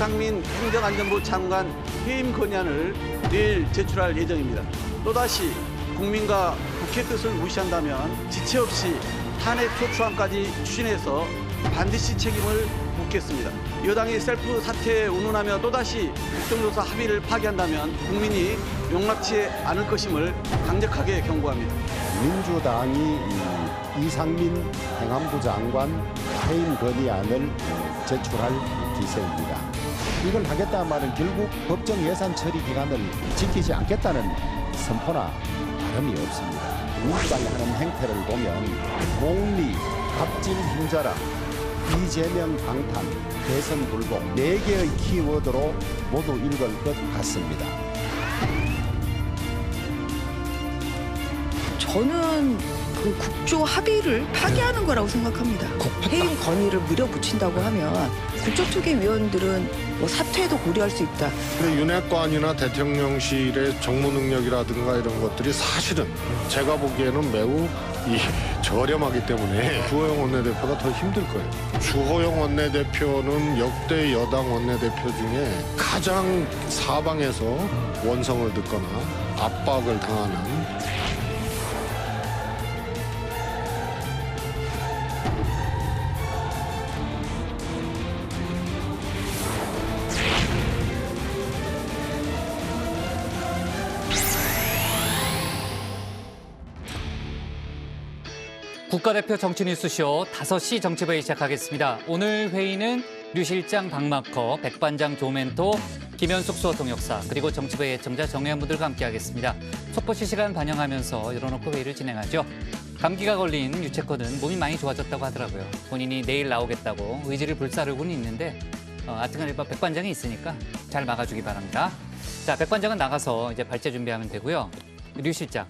이상민 행정안전부 장관 해임 건의안을 내일 제출할 예정입니다. 또다시 국민과 국회 뜻을 무시한다면 지체 없이 탄핵 소추안까지 추진해서 반드시 책임을 묻겠습니다. 여당이 셀프 사퇴에 운운하며 또다시 국정조사 합의를 파기한다면 국민이 용납치 않을 것임을 강력하게 경고합니다. 민주당이 이상민 행안부 장관 해임 건의안을 제출할 기세입니다. 이걸 하겠다는 말은 결국 법정 예산 처리 기간을 지키지 않겠다는 선포나 다름이 없습니다. 민주당이 하는 행태를 보면 공리, 갑질 흉자라, 이재명 방탄, 대선 불복 4개의 키워드로 모두 읽을 것 같습니다. 저는 그 국조 합의를 파기하는 거라고 생각합니다. 해임 건의를 밀어붙인다고 하면 국정투개위원들은 뭐 사퇴도 고려할 수 있다. 근데 윤핵관이나 대통령실의 정무 능력이라든가 이런 것들이 사실은 제가 보기에는 매우 저렴하기 때문에 주호영 원내대표가 더 힘들 거예요. 주호영 원내대표는 역대 여당 원내대표 중에 가장 사방에서 원성을 듣거나 압박을 당하는 국가대표 정치뉴스쇼 5시 정치회의 시작하겠습니다. 오늘 회의는 류 실장 박마커, 백반장 조멘토, 김현숙 수어통역사, 그리고 정치회의 애청자 정혜연 분들과 함께하겠습니다. 속보 실시간 반영하면서 열어놓고 회의를 진행하죠. 감기가 걸린 유채커는 몸이 많이 좋아졌다고 하더라고요. 본인이 내일 나오겠다고 의지를 불사르고는 있는데 하여튼간 백반장이 있으니까 잘 막아주기 바랍니다. 자, 백반장은 나가서 이제 발제 준비하면 되고요. 류 실장.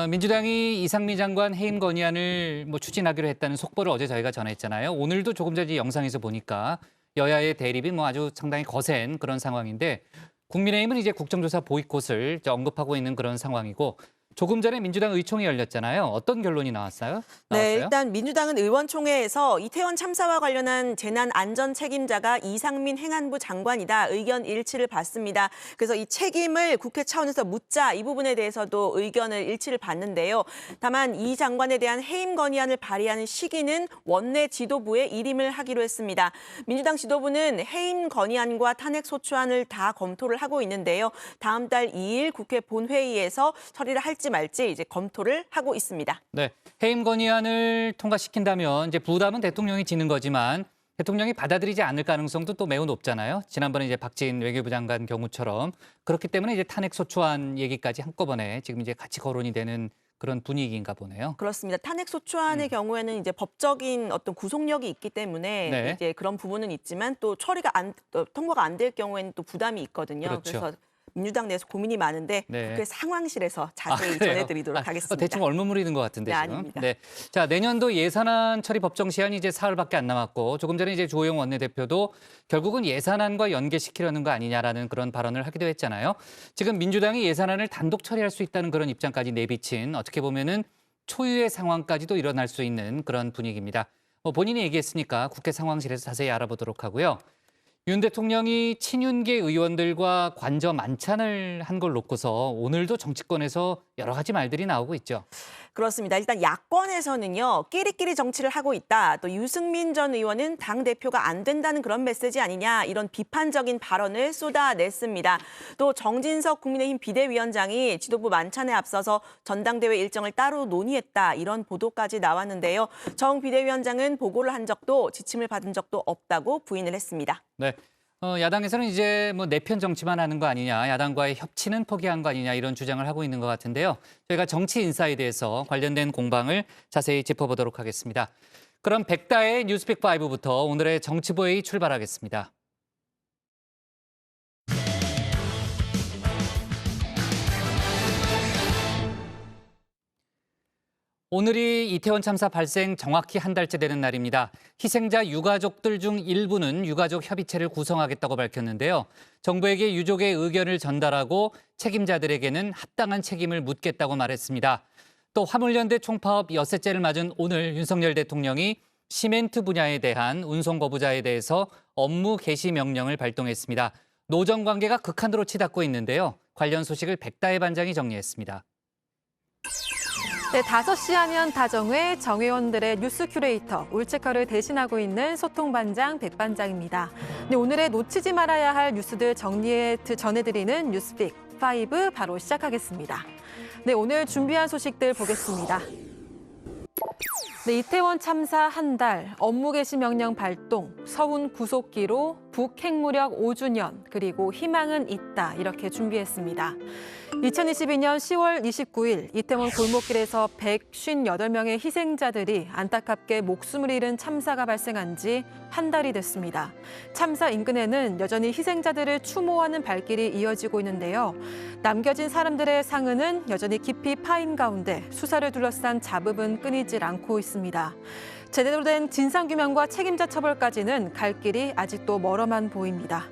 민주당이 이상민 장관 해임 건의안을 추진하기로 했다는 속보를 어제 저희가 전했잖아요. 오늘도 조금 전에 영상에서 보니까 여야의 대립이 아주 상당히 거센 그런 상황인데 국민의힘은 이제 국정조사 보이콧을 언급하고 있는 그런 상황이고 조금 전에 민주당 의총이 열렸잖아요. 어떤 결론이 나왔어요? 네, 일단 민주당은 의원총회에서 이태원 참사와 관련한 재난 안전 책임자가 이상민 행안부 장관이다 의견 일치를 받습니다. 그래서 이 책임을 국회 차원에서 묻자 이 부분에 대해서도 의견을 일치를 받는데요. 다만 이 장관에 대한 해임 건의안을 발의하는 시기는 원내 지도부에 일임을 하기로 했습니다. 민주당 지도부는 해임 건의안과 탄핵 소추안을 다 검토를 하고 있는데요. 다음 달 2일 국회 본회의에서 처리를 할지 말지 이제 검토를 하고 있습니다. 네, 해임 건의안을 통과시킨다면 이제 부담은 대통령이 지는 거지만 대통령이 받아들이지 않을 가능성도 또 매우 높잖아요. 지난번에 이제 박지인 외교부 장관 경우처럼 그렇기 때문에 이제 탄핵 소추안 얘기까지 한꺼번에 지금 이제 같이 거론이 되는 그런 분위기인가 보네요. 그렇습니다. 탄핵 소추안의 경우에는 이제 법적인 어떤 구속력이 있기 때문에 네. 이제 그런 부분은 있지만 또 통과가 안 될 경우에는 또 부담이 있거든요. 그렇죠. 그래서 민주당 내에서 고민이 많은데 네. 그 상황실에서 자세히 그래요? 전해드리도록 하겠습니다. 대충 얼머무리는 것 같은데 네, 지금. 아닙니다. 네. 자, 내년도 예산안 처리 법정 시한이 이제 사흘밖에 안 남았고 조금 전에 이제 주호영 원내대표도 결국은 예산안과 연계시키려는 거 아니냐라는 그런 발언을 하기도 했잖아요. 지금 민주당이 예산안을 단독 처리할 수 있다는 그런 입장까지 내비친 어떻게 보면은 초유의 상황까지도 일어날 수 있는 그런 분위기입니다. 본인이 얘기했으니까 국회 상황실에서 자세히 알아보도록 하고요. 윤 대통령이 친윤계 의원들과 관저 만찬을 한 걸 놓고서 오늘도 정치권에서 여러 가지 말들이 나오고 있죠. 그렇습니다. 일단 야권에서는요. 끼리끼리 정치를 하고 있다. 또 유승민 전 의원은 당대표가 안 된다는 그런 메시지 아니냐. 이런 비판적인 발언을 쏟아냈습니다. 또 정진석 국민의힘 비대위원장이 지도부 만찬에 앞서서 전당대회 일정을 따로 논의했다. 이런 보도까지 나왔는데요. 정 비대위원장은 보고를 한 적도 지침을 받은 적도 없다고 부인을 했습니다. 네. 야당에서는 이제 내편 정치만 하는 거 아니냐, 야당과의 협치는 포기한 거 아니냐 이런 주장을 하고 있는 것 같은데요. 저희가 정치 인사이드에서 관련된 공방을 자세히 짚어보도록 하겠습니다. 그럼 백다의 뉴스픽5부터 오늘의 정치보회의 출발하겠습니다. 오늘이 이태원 참사 발생 정확히 한 달째 되는 날입니다. 희생자 유가족들 중 일부는 유가족 협의체를 구성하겠다고 밝혔는데요. 정부에게 유족의 의견을 전달하고 책임자들에게는 합당한 책임을 묻겠다고 말했습니다. 또 화물연대 총파업 엿새째를 맞은 오늘 윤석열 대통령이 시멘트 분야에 대한 운송 거부자에 대해서 업무 개시 명령을 발동했습니다. 노정 관계가 극한으로 치닫고 있는데요. 관련 소식을 백다혜 반장이 정리했습니다. 네, 5시 하면 다정회 정회원들의 뉴스 큐레이터 울체커를 대신하고 있는 소통반장 백반장입니다. 네, 오늘의 놓치지 말아야 할 뉴스들 정리해 전해드리는 뉴스픽 5 바로 시작하겠습니다. 네, 오늘 준비한 소식들 보겠습니다. 네, 이태원 참사 한 달, 업무 개시 명령 발동, 서훈 구속기로 북핵무력 5주년, 그리고 희망은 있다 이렇게 준비했습니다. 2022년 10월 29일 이태원 골목길에서 158명의 희생자들이 안타깝게 목숨을 잃은 참사가 발생한 지 한 달이 됐습니다. 참사 인근에는 여전히 희생자들을 추모하는 발길이 이어지고 있는데요. 남겨진 사람들의 상흔은 여전히 깊이 파인 가운데 수사를 둘러싼 잡음은 끊이질 않고 있습니다. 제대로 된 진상규명과 책임자 처벌까지는 갈 길이 아직도 멀어만 보입니다.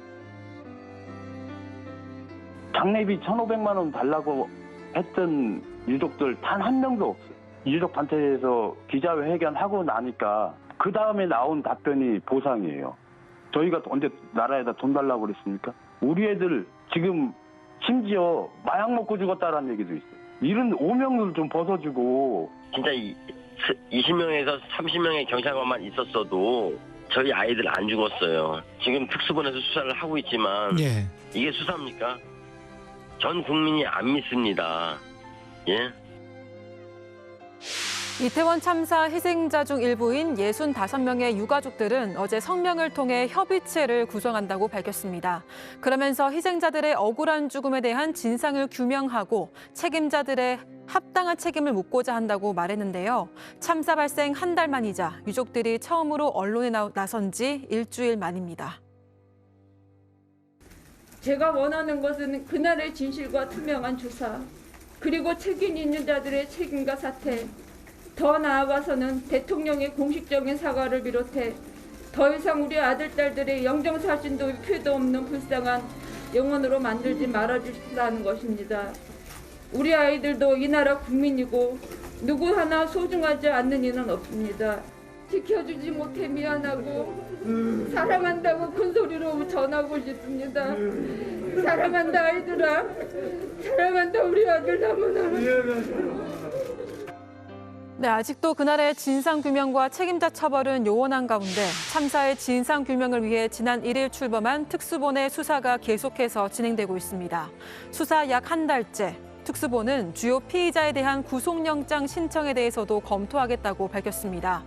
장례비 1,500만 원 달라고 했던 유족들 단 한 명도 없어요. 유족 단체에서 기자회견하고 나니까 그 다음에 나온 답변이 보상이에요. 저희가 언제 나라에다 돈 달라고 그랬습니까? 우리 애들 지금 심지어 마약 먹고 죽었다라는 얘기도 있어요. 이런 오명을 좀 벗어주고. 진짜 20명에서 30명의 경찰관만 있었어도 저희 아이들 안 죽었어요. 지금 특수본에서 수사를 하고 있지만 이게 수사입니까? 전 국민이 안 믿습니다. 예? 이태원 참사 희생자 중 일부인 65명의 유가족들은 어제 성명을 통해 협의체를 구성한다고 밝혔습니다. 그러면서 희생자들의 억울한 죽음에 대한 진상을 규명하고 책임자들의 합당한 책임을 묻고자 한다고 말했는데요. 참사 발생 한 달 만이자 유족들이 처음으로 언론에 나선 지 일주일 만입니다. 제가 원하는 것은 그날의 진실과 투명한 조사, 그리고 책임 있는 자들의 책임과 사퇴, 더 나아가서는 대통령의 공식적인 사과를 비롯해 더 이상 우리 아들, 딸들의 영정사진도 표도 없는 불쌍한 영혼으로 만들지 말아주시라는 것입니다. 우리 아이들도 이 나라 국민이고 누구 하나 소중하지 않는 이는 없습니다. 지켜주지 못해 미안하고 사랑한다고 큰 소리로 전하고 싶습니다. 사랑한다 아이들아. 사랑한다 우리 아들 너무너무. 네, 아직도 그날의 진상규명과 책임자 처벌은 요원한 가운데 참사의 진상규명을 위해 지난 1일 출범한 특수본의 수사가 계속해서 진행되고 있습니다. 수사 약 한 달째. 특수본은 주요 피의자에 대한 구속영장 신청에 대해서도 검토하겠다고 밝혔습니다.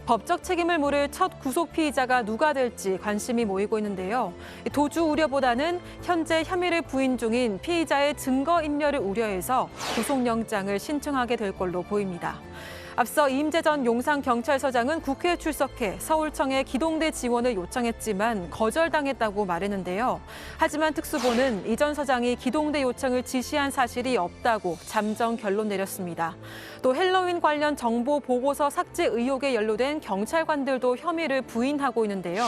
법적 책임을 물을 첫 구속 피의자가 누가 될지 관심이 모이고 있는데요. 도주 우려보다는 현재 혐의를 부인 중인 피의자의 증거인멸을 우려해서 구속영장을 신청하게 될 걸로 보입니다. 앞서 이임재 전 용산경찰서장은 국회에 출석해 서울청에 기동대 지원을 요청했지만 거절당했다고 말했는데요. 하지만 특수본은 이 전 서장이 기동대 요청을 지시한 사실이 없다고 잠정 결론 내렸습니다. 또 헬로윈 관련 정보 보고서 삭제 의혹에 연루된 경찰관들도 혐의를 부인하고 있는데요.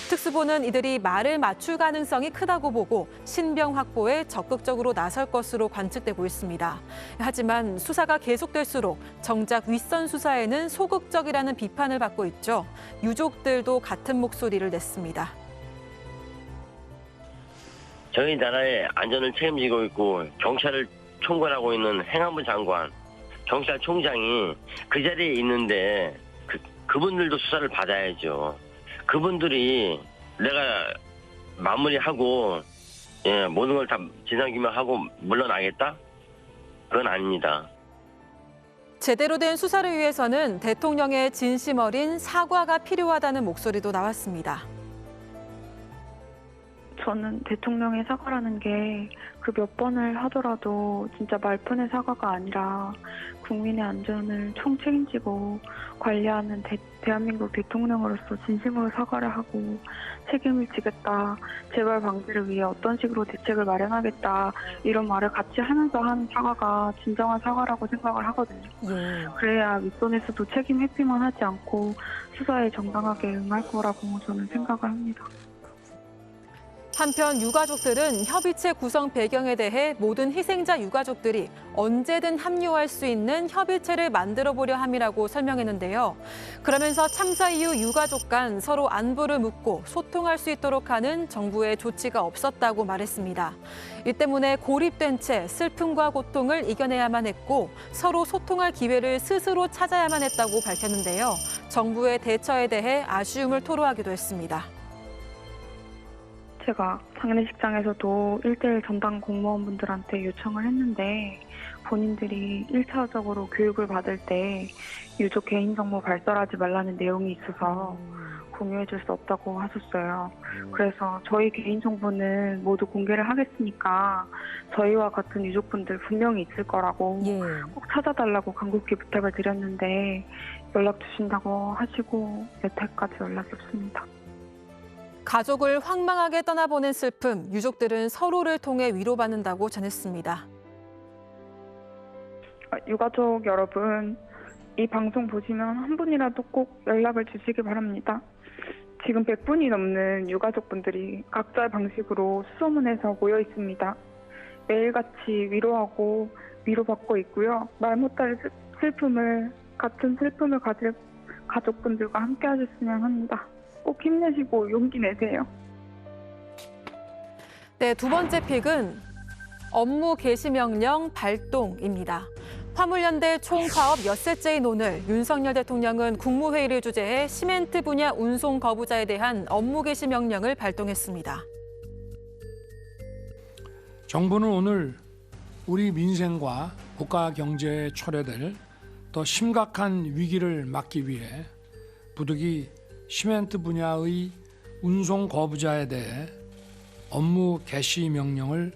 특수본은 이들이 말을 맞출 가능성이 크다고 보고 신병 확보에 적극적으로 나설 것으로 관측되고 있습니다. 하지만 수사가 계속될수록 정작 윗선 수사에는 소극적이라는 비판을 받고 있죠. 유족들도 같은 목소리를 냈습니다. 저희 나라의 안전을 책임지고 있고 경찰을 총괄하고 있는 행안부 장관, 경찰총장이 그 자리에 있는데 그분들도 수사를 받아야죠. 그분들이 내가 마무리하고 모든 걸 다 진상규명하고 물러나겠다? 그건 아닙니다. 제대로 된 수사를 위해서는 대통령의 진심 어린 사과가 필요하다는 목소리도 나왔습니다. 저는 대통령의 사과라는 게 그 몇 번을 하더라도 진짜 말뿐의 사과가 아니라 국민의 안전을 총책임지고 관리하는 대한민국 대통령으로서 진심으로 사과를 하고 책임을 지겠다. 재발 방지를 위해 어떤 식으로 대책을 마련하겠다. 이런 말을 같이 하면서 하는 사과가 진정한 사과라고 생각을 하거든요. 그래야 윗선에서도 책임 회피만 하지 않고 수사에 정당하게 응할 거라고 저는 생각을 합니다. 한편 유가족들은 협의체 구성 배경에 대해 모든 희생자 유가족들이 언제든 합류할 수 있는 협의체를 만들어보려 함이라고 설명했는데요. 그러면서 참사 이후 유가족 간 서로 안부를 묻고 소통할 수 있도록 하는 정부의 조치가 없었다고 말했습니다. 이 때문에 고립된 채 슬픔과 고통을 이겨내야만 했고 서로 소통할 기회를 스스로 찾아야만 했다고 밝혔는데요. 정부의 대처에 대해 아쉬움을 토로하기도 했습니다. 제가 장례식장에서도 1대1 전담 공무원분들한테 요청을 했는데 본인들이 1차적으로 교육을 받을 때 유족 개인정보 발설하지 말라는 내용이 있어서 공유해줄 수 없다고 하셨어요. 그래서 저희 개인정보는 모두 공개를 하겠으니까 저희와 같은 유족분들 분명히 있을 거라고 꼭 찾아달라고 간곡히 부탁을 드렸는데 연락 주신다고 하시고 여태까지 연락이 없습니다. 가족을 황망하게 떠나보낸 슬픔, 유족들은 서로를 통해 위로받는다고 전했습니다. 유가족 여러분, 이 방송 보시면 한 분이라도 꼭 연락을 주시기 바랍니다. 지금 100분이 넘는 유가족분들이 각자의 방식으로 수소문해서 모여 있습니다. 매일같이 위로하고 위로받고 있고요. 말 못할 같은 슬픔을 가질 가족분들과 함께 하셨으면 합니다. 꼭 힘내시고 용기 내세요. 네, 두 번째 픽은 업무 개시 명령 발동입니다. 화물연대 총파업 엿새째인 오늘 윤석열 대통령은 국무회의를 주재해 시멘트 분야 운송 거부자에 대한 업무 개시 명령을 발동했습니다. 정부는 오늘 우리 민생과 국가 경제에 초래될 더 심각한 위기를 막기 위해 부득이 시멘트 분야의 운송 거부자에 대해 업무 개시 명령을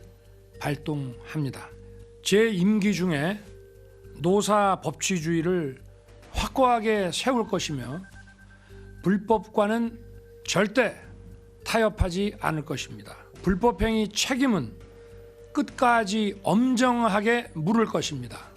발동합니다. 제 임기 중에 노사 법치주의를 확고하게 세울 것이며 불법과는 절대 타협하지 않을 것입니다. 불법행위 책임은 끝까지 엄정하게 물을 것입니다.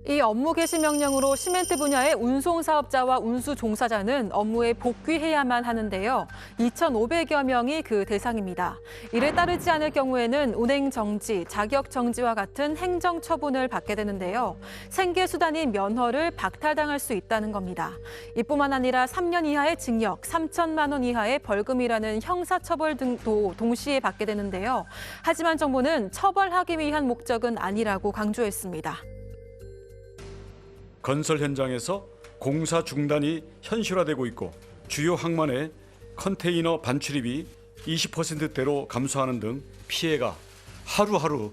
이 업무 개시 명령으로 시멘트 분야의 운송 사업자와 운수 종사자는 업무에 복귀해야만 하는데요. 2,500여 명이 그 대상입니다. 이를 따르지 않을 경우에는 운행 정지, 자격 정지와 같은 행정 처분을 받게 되는데요. 생계 수단인 면허를 박탈당할 수 있다는 겁니다. 이뿐만 아니라 3년 이하의 징역, 3천만 원 이하의 벌금이라는 형사처벌 등도 동시에 받게 되는데요. 하지만 정부는 처벌하기 위한 목적은 아니라고 강조했습니다. 건설 현장에서 공사 중단이 현실화되고 있고 주요 항만의 컨테이너 반출입이 20%대로 감소하는 등 피해가 하루하루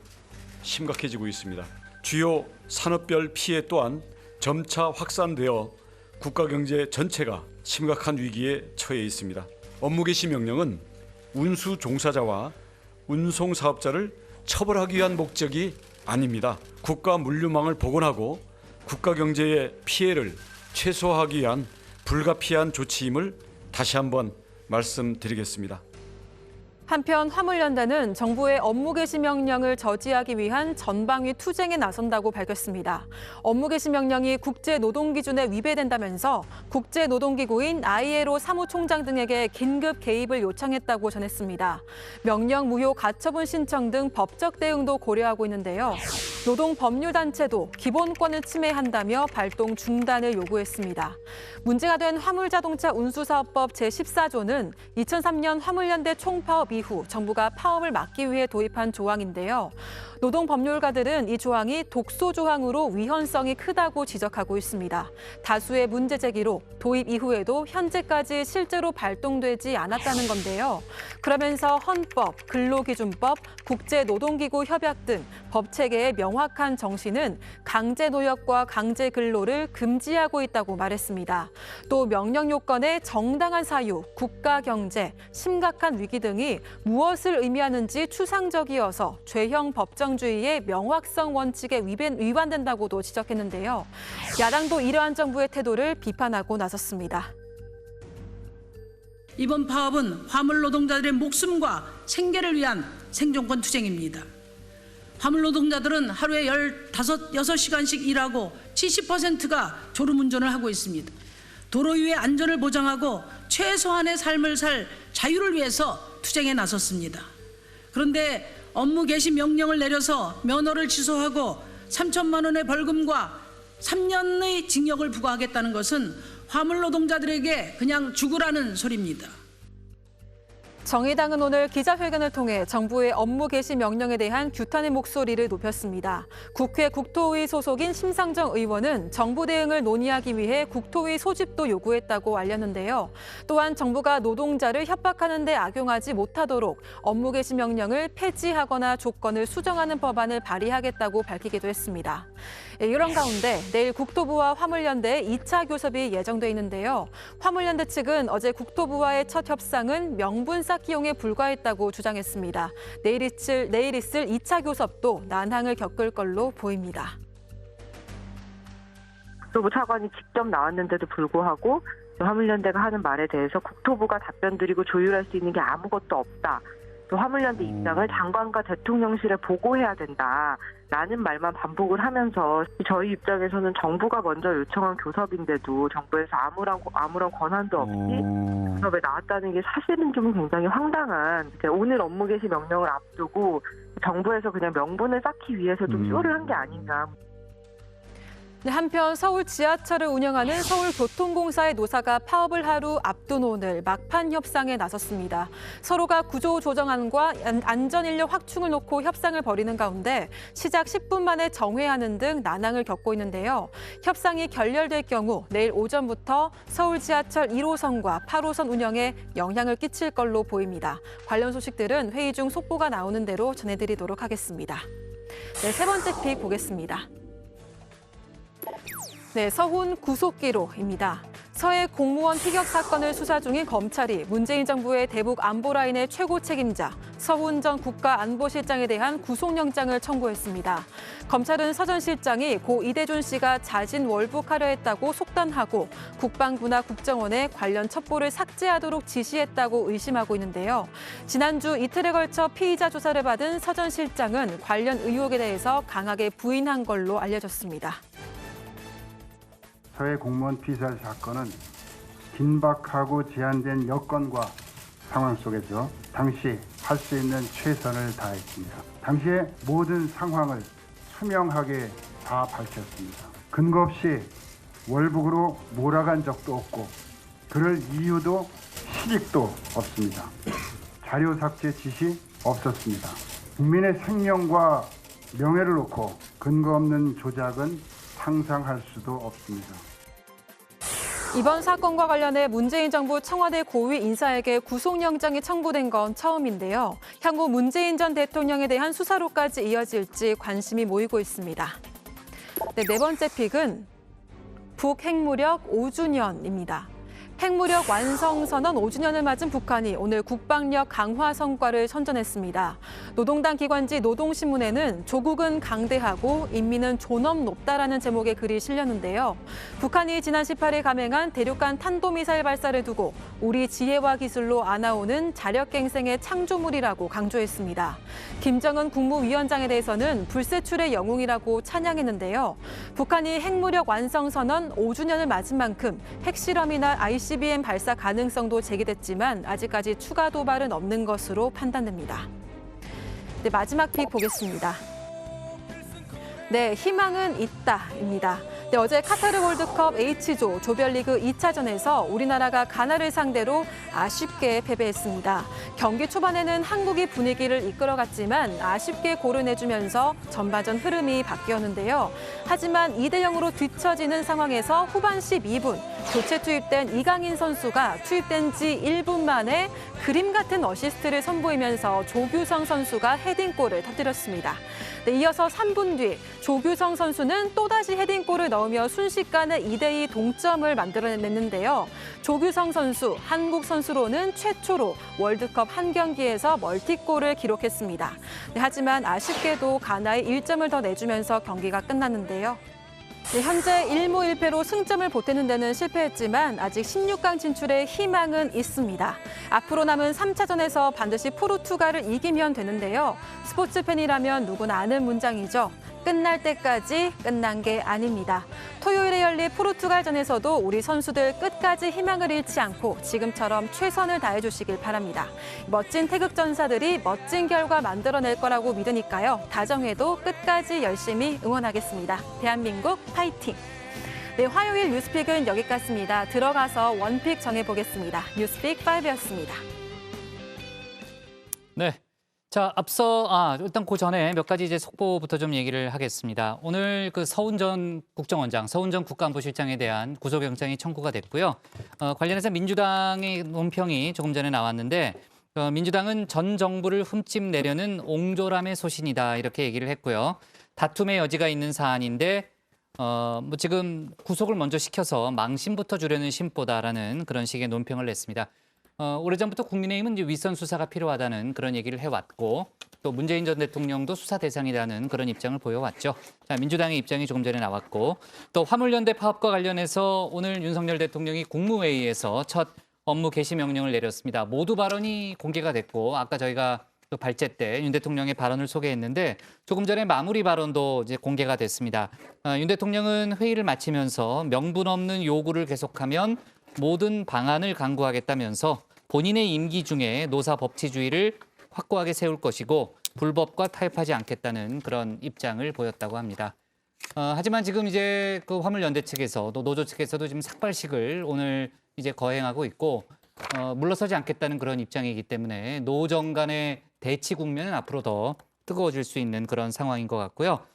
심각해지고 있습니다. 주요 산업별 피해 또한 점차 확산되어 국가 경제 전체가 심각한 위기에 처해 있습니다. 업무 개시 명령은 운수 종사자와 운송 사업자를 처벌하기 위한 목적이 아닙니다. 국가 물류망을 복원하고 국가 경제의 피해를 최소화하기 위한 불가피한 조치임을 다시 한번 말씀드리겠습니다. 한편 화물연대는 정부의 업무 개시 명령을 저지하기 위한 전방위 투쟁에 나선다고 밝혔습니다. 업무 개시 명령이 국제노동기준에 위배된다면서 국제노동기구인 ILO 사무총장 등에게 긴급 개입을 요청했다고 전했습니다. 명령 무효 가처분 신청 등 법적 대응도 고려하고 있는데요. 노동법률단체도 기본권을 침해한다며 발동 중단을 요구했습니다. 문제가 된 화물자동차 운수사업법 제14조는 2003년 화물연대 총파업 이후 정부가 파업을 막기 위해 도입한 조항인데요. 노동법률가들은 이 조항이 독소 조항으로 위헌성이 크다고 지적하고 있습니다. 다수의 문제 제기로 도입 이후에도 현재까지 실제로 발동되지 않았다는 건데요. 그러면서 헌법, 근로기준법, 국제노동기구 협약 등 법체계의 명확한 정신은 강제노역과 강제근로를 금지하고 있다고 말했습니다. 또 명령 요건의 정당한 사유, 국가 경제, 심각한 위기 등이 무엇을 의미하는지 추상적이어서 죄형 법정주의의 명확성 원칙에 위반된다고도 지적했는데요. 야당도 이러한 정부의 태도를 비판하고 나섰습니다. 이번 파업은 화물 노동자들의 목숨과 생계를 위한 생존권 투쟁입니다. 화물 노동자들은 하루에 6시간씩 일하고 70%가 졸음운전을 하고 있습니다. 도로 위의 안전을 보장하고 최소한의 삶을 살 자유를 위해서 투쟁에 나섰습니다. 그런데 업무 개시 명령을 내려서 면허를 취소하고 3천만 원의 벌금과 3년의 징역을 부과하겠다는 것은 화물 노동자들에게 그냥 죽으라는 소리입니다. 정의당은 오늘 기자회견을 통해 정부의 업무 개시 명령에 대한 규탄의 목소리를 높였습니다. 국회 국토위 소속인 심상정 의원은 정부 대응을 논의하기 위해 국토위 소집도 요구했다고 알렸는데요. 또한 정부가 노동자를 협박하는 데 악용하지 못하도록 업무 개시 명령을 폐지하거나 조건을 수정하는 법안을 발의하겠다고 밝히기도 했습니다. 이런 가운데 내일 국토부와 화물연대의 2차 교섭이 예정돼 있는데요. 화물연대 측은 어제 국토부와의 첫 협상은 명분 쌓기용에 불과했다고 주장했습니다. 내일 있을 2차 교섭도 난항을 겪을 걸로 보입니다. 국토부 차관이 직접 나왔는데도 불구하고 화물연대가 하는 말에 대해서 국토부가 답변 드리고 조율할 수 있는 게 아무것도 없다. 또 화물연대 입장을 장관과 대통령실에 보고해야 된다라는 말만 반복을 하면서 저희 입장에서는 정부가 먼저 요청한 교섭인데도 정부에서 아무런 권한도 없이 교섭에 나왔다는 게 사실은 좀 굉장히 황당한, 오늘 업무 개시 명령을 앞두고 정부에서 그냥 명분을 쌓기 위해서 좀 쇼를 한 게 아닌가. 네, 한편 서울 지하철을 운영하는 서울교통공사의 노사가 파업을 하루 앞둔 오늘 막판 협상에 나섰습니다. 서로가 구조조정안과 안전인력 확충을 놓고 협상을 벌이는 가운데 시작 10분 만에 정회하는 등 난항을 겪고 있는데요. 협상이 결렬될 경우 내일 오전부터 서울 지하철 1호선과 8호선 운영에 영향을 끼칠 걸로 보입니다. 관련 소식들은 회의 중 속보가 나오는 대로 전해드리도록 하겠습니다. 네, 세 번째 픽 보겠습니다. 네, 서훈 구속기로입니다. 서해 공무원 피격 사건을 수사 중인 검찰이 문재인 정부의 대북 안보라인의 최고 책임자 서훈 전 국가안보실장에 대한 구속영장을 청구했습니다. 검찰은 서 전 실장이 고 이대준 씨가 자진 월북하려 했다고 속단하고 국방부나 국정원에 관련 첩보를 삭제하도록 지시했다고 의심하고 있는데요. 지난주 이틀에 걸쳐 피의자 조사를 받은 서 전 실장은 관련 의혹에 대해서 강하게 부인한 걸로 알려졌습니다. 서해 공무원 피살 사건은 긴박하고 제한된 여건과 상황 속에서 당시 할 수 있는 최선을 다했습니다. 당시의 모든 상황을 투명하게 다 밝혔습니다. 근거 없이 월북으로 몰아간 적도 없고 그럴 이유도 실익도 없습니다. 자료 삭제 지시 없었습니다. 국민의 생명과 명예를 놓고 근거 없는 조작은 상상할 수도 없습니다. 이번 사건과 관련해 문재인 정부 청와대 고위 인사에게 구속영장이 청구된 건 처음인데요. 향후 문재인 전 대통령에 대한 수사로까지 이어질지 관심이 모이고 있습니다. 네, 네 번째 픽은 북핵무력 5주년입니다. 핵무력 완성선언 5주년을 맞은 북한이 오늘 국방력 강화 성과를 선전했습니다. 노동당 기관지 노동신문에는 조국은 강대하고 인민은 존엄 높다라는 제목의 글이 실렸는데요. 북한이 지난 18일 감행한 대륙간 탄도미사일 발사를 두고 우리 지혜와 기술로 안아오는 자력갱생의 창조물이라고 강조했습니다. 김정은 국무위원장에 대해서는 불세출의 영웅이라고 찬양했는데요. 북한이 핵무력 완성선언 5주년을 맞은 만큼 핵실험이나 ICBM 발사 가능성도 제기됐지만 아직까지 추가 도발은 없는 것으로 판단됩니다. 네, 마지막 픽 보겠습니다. 네, 희망은 있다입니다. 네, 어제 카타르 월드컵 H조 조별리그 2차전에서 우리나라가 가나를 상대로 아쉽게 패배했습니다. 경기 초반에는 한국이 분위기를 이끌어갔지만 아쉽게 골을 내주면서 전반전 흐름이 바뀌었는데요. 하지만 2대0으로 뒤처지는 상황에서 후반 12분 교체 투입된 이강인 선수가 투입된 지 1분 만에 그림 같은 어시스트를 선보이면서 조규성 선수가 헤딩골을 터뜨렸습니다. 네, 이어서 3분 뒤 조규성 선수는 또다시 헤딩골을 넣으며 순식간에 2대2 동점을 만들어냈는데요. 조규성 선수, 한국 선수로는 최초로 월드컵 한 경기에서 멀티골을 기록했습니다. 네, 하지만 아쉽게도 가나에 1점을 더 내주면서 경기가 끝났는데요. 네, 현재 1무 1패로 승점을 보태는 데는 실패했지만 아직 16강 진출에 희망은 있습니다. 앞으로 남은 3차전에서 반드시 포르투갈을 이기면 되는데요. 스포츠 팬이라면 누구나 아는 문장이죠. 끝날 때까지 끝난 게 아닙니다. 토요일에 열릴 포르투갈전에서도 우리 선수들 끝까지 희망을 잃지 않고 지금처럼 최선을 다해주시길 바랍니다. 멋진 태극전사들이 멋진 결과 만들어낼 거라고 믿으니까요. 다정해도 끝까지 열심히 응원하겠습니다. 대한민국 파이팅! 네, 화요일 뉴스픽은 여기까지입니다. 들어가서 원픽 정해보겠습니다. 뉴스픽 5였습니다. 네. 자, 앞서 일단 그 전에 몇 가지 이제 속보부터 좀 얘기를 하겠습니다. 오늘 그 서훈 국정원장, 서훈 국가안보실장에 대한 구속영장이 청구가 됐고요. 관련해서 민주당의 논평이 조금 전에 나왔는데 민주당은 전 정부를 흠집내려는 옹졸함의 소신이다 이렇게 얘기를 했고요. 다툼의 여지가 있는 사안인데 뭐 지금 구속을 먼저 시켜서 망신부터 주려는 심보다라는 그런 식의 논평을 냈습니다. 오래전부터 국민의힘은 이제 윗선 수사가 필요하다는 그런 얘기를 해왔고 또 문재인 전 대통령도 수사 대상이라는 그런 입장을 보여왔죠. 자, 민주당의 입장이 조금 전에 나왔고 또 화물연대 파업과 관련해서 오늘 윤석열 대통령이 국무회의에서 첫 업무 개시 명령을 내렸습니다. 모두 발언이 공개가 됐고 아까 저희가 또 발제 때 윤 대통령의 발언을 소개했는데 조금 전에 마무리 발언도 이제 공개가 됐습니다. 윤 대통령은 회의를 마치면서 명분 없는 요구를 계속하면 모든 방안을 강구하겠다면서 본인의 임기 중에 노사 법치주의를 확고하게 세울 것이고 불법과 타협하지 않겠다는 그런 입장을 보였다고 합니다. 하지만 지금 이제 그 화물연대 측에서 또 노조 측에서도 지금 삭발식을 오늘 이제 거행하고 있고 물러서지 않겠다는 그런 입장이기 때문에 노정 간의 대치 국면은 앞으로 더 뜨거워질 수 있는 그런 상황인 것 같고요.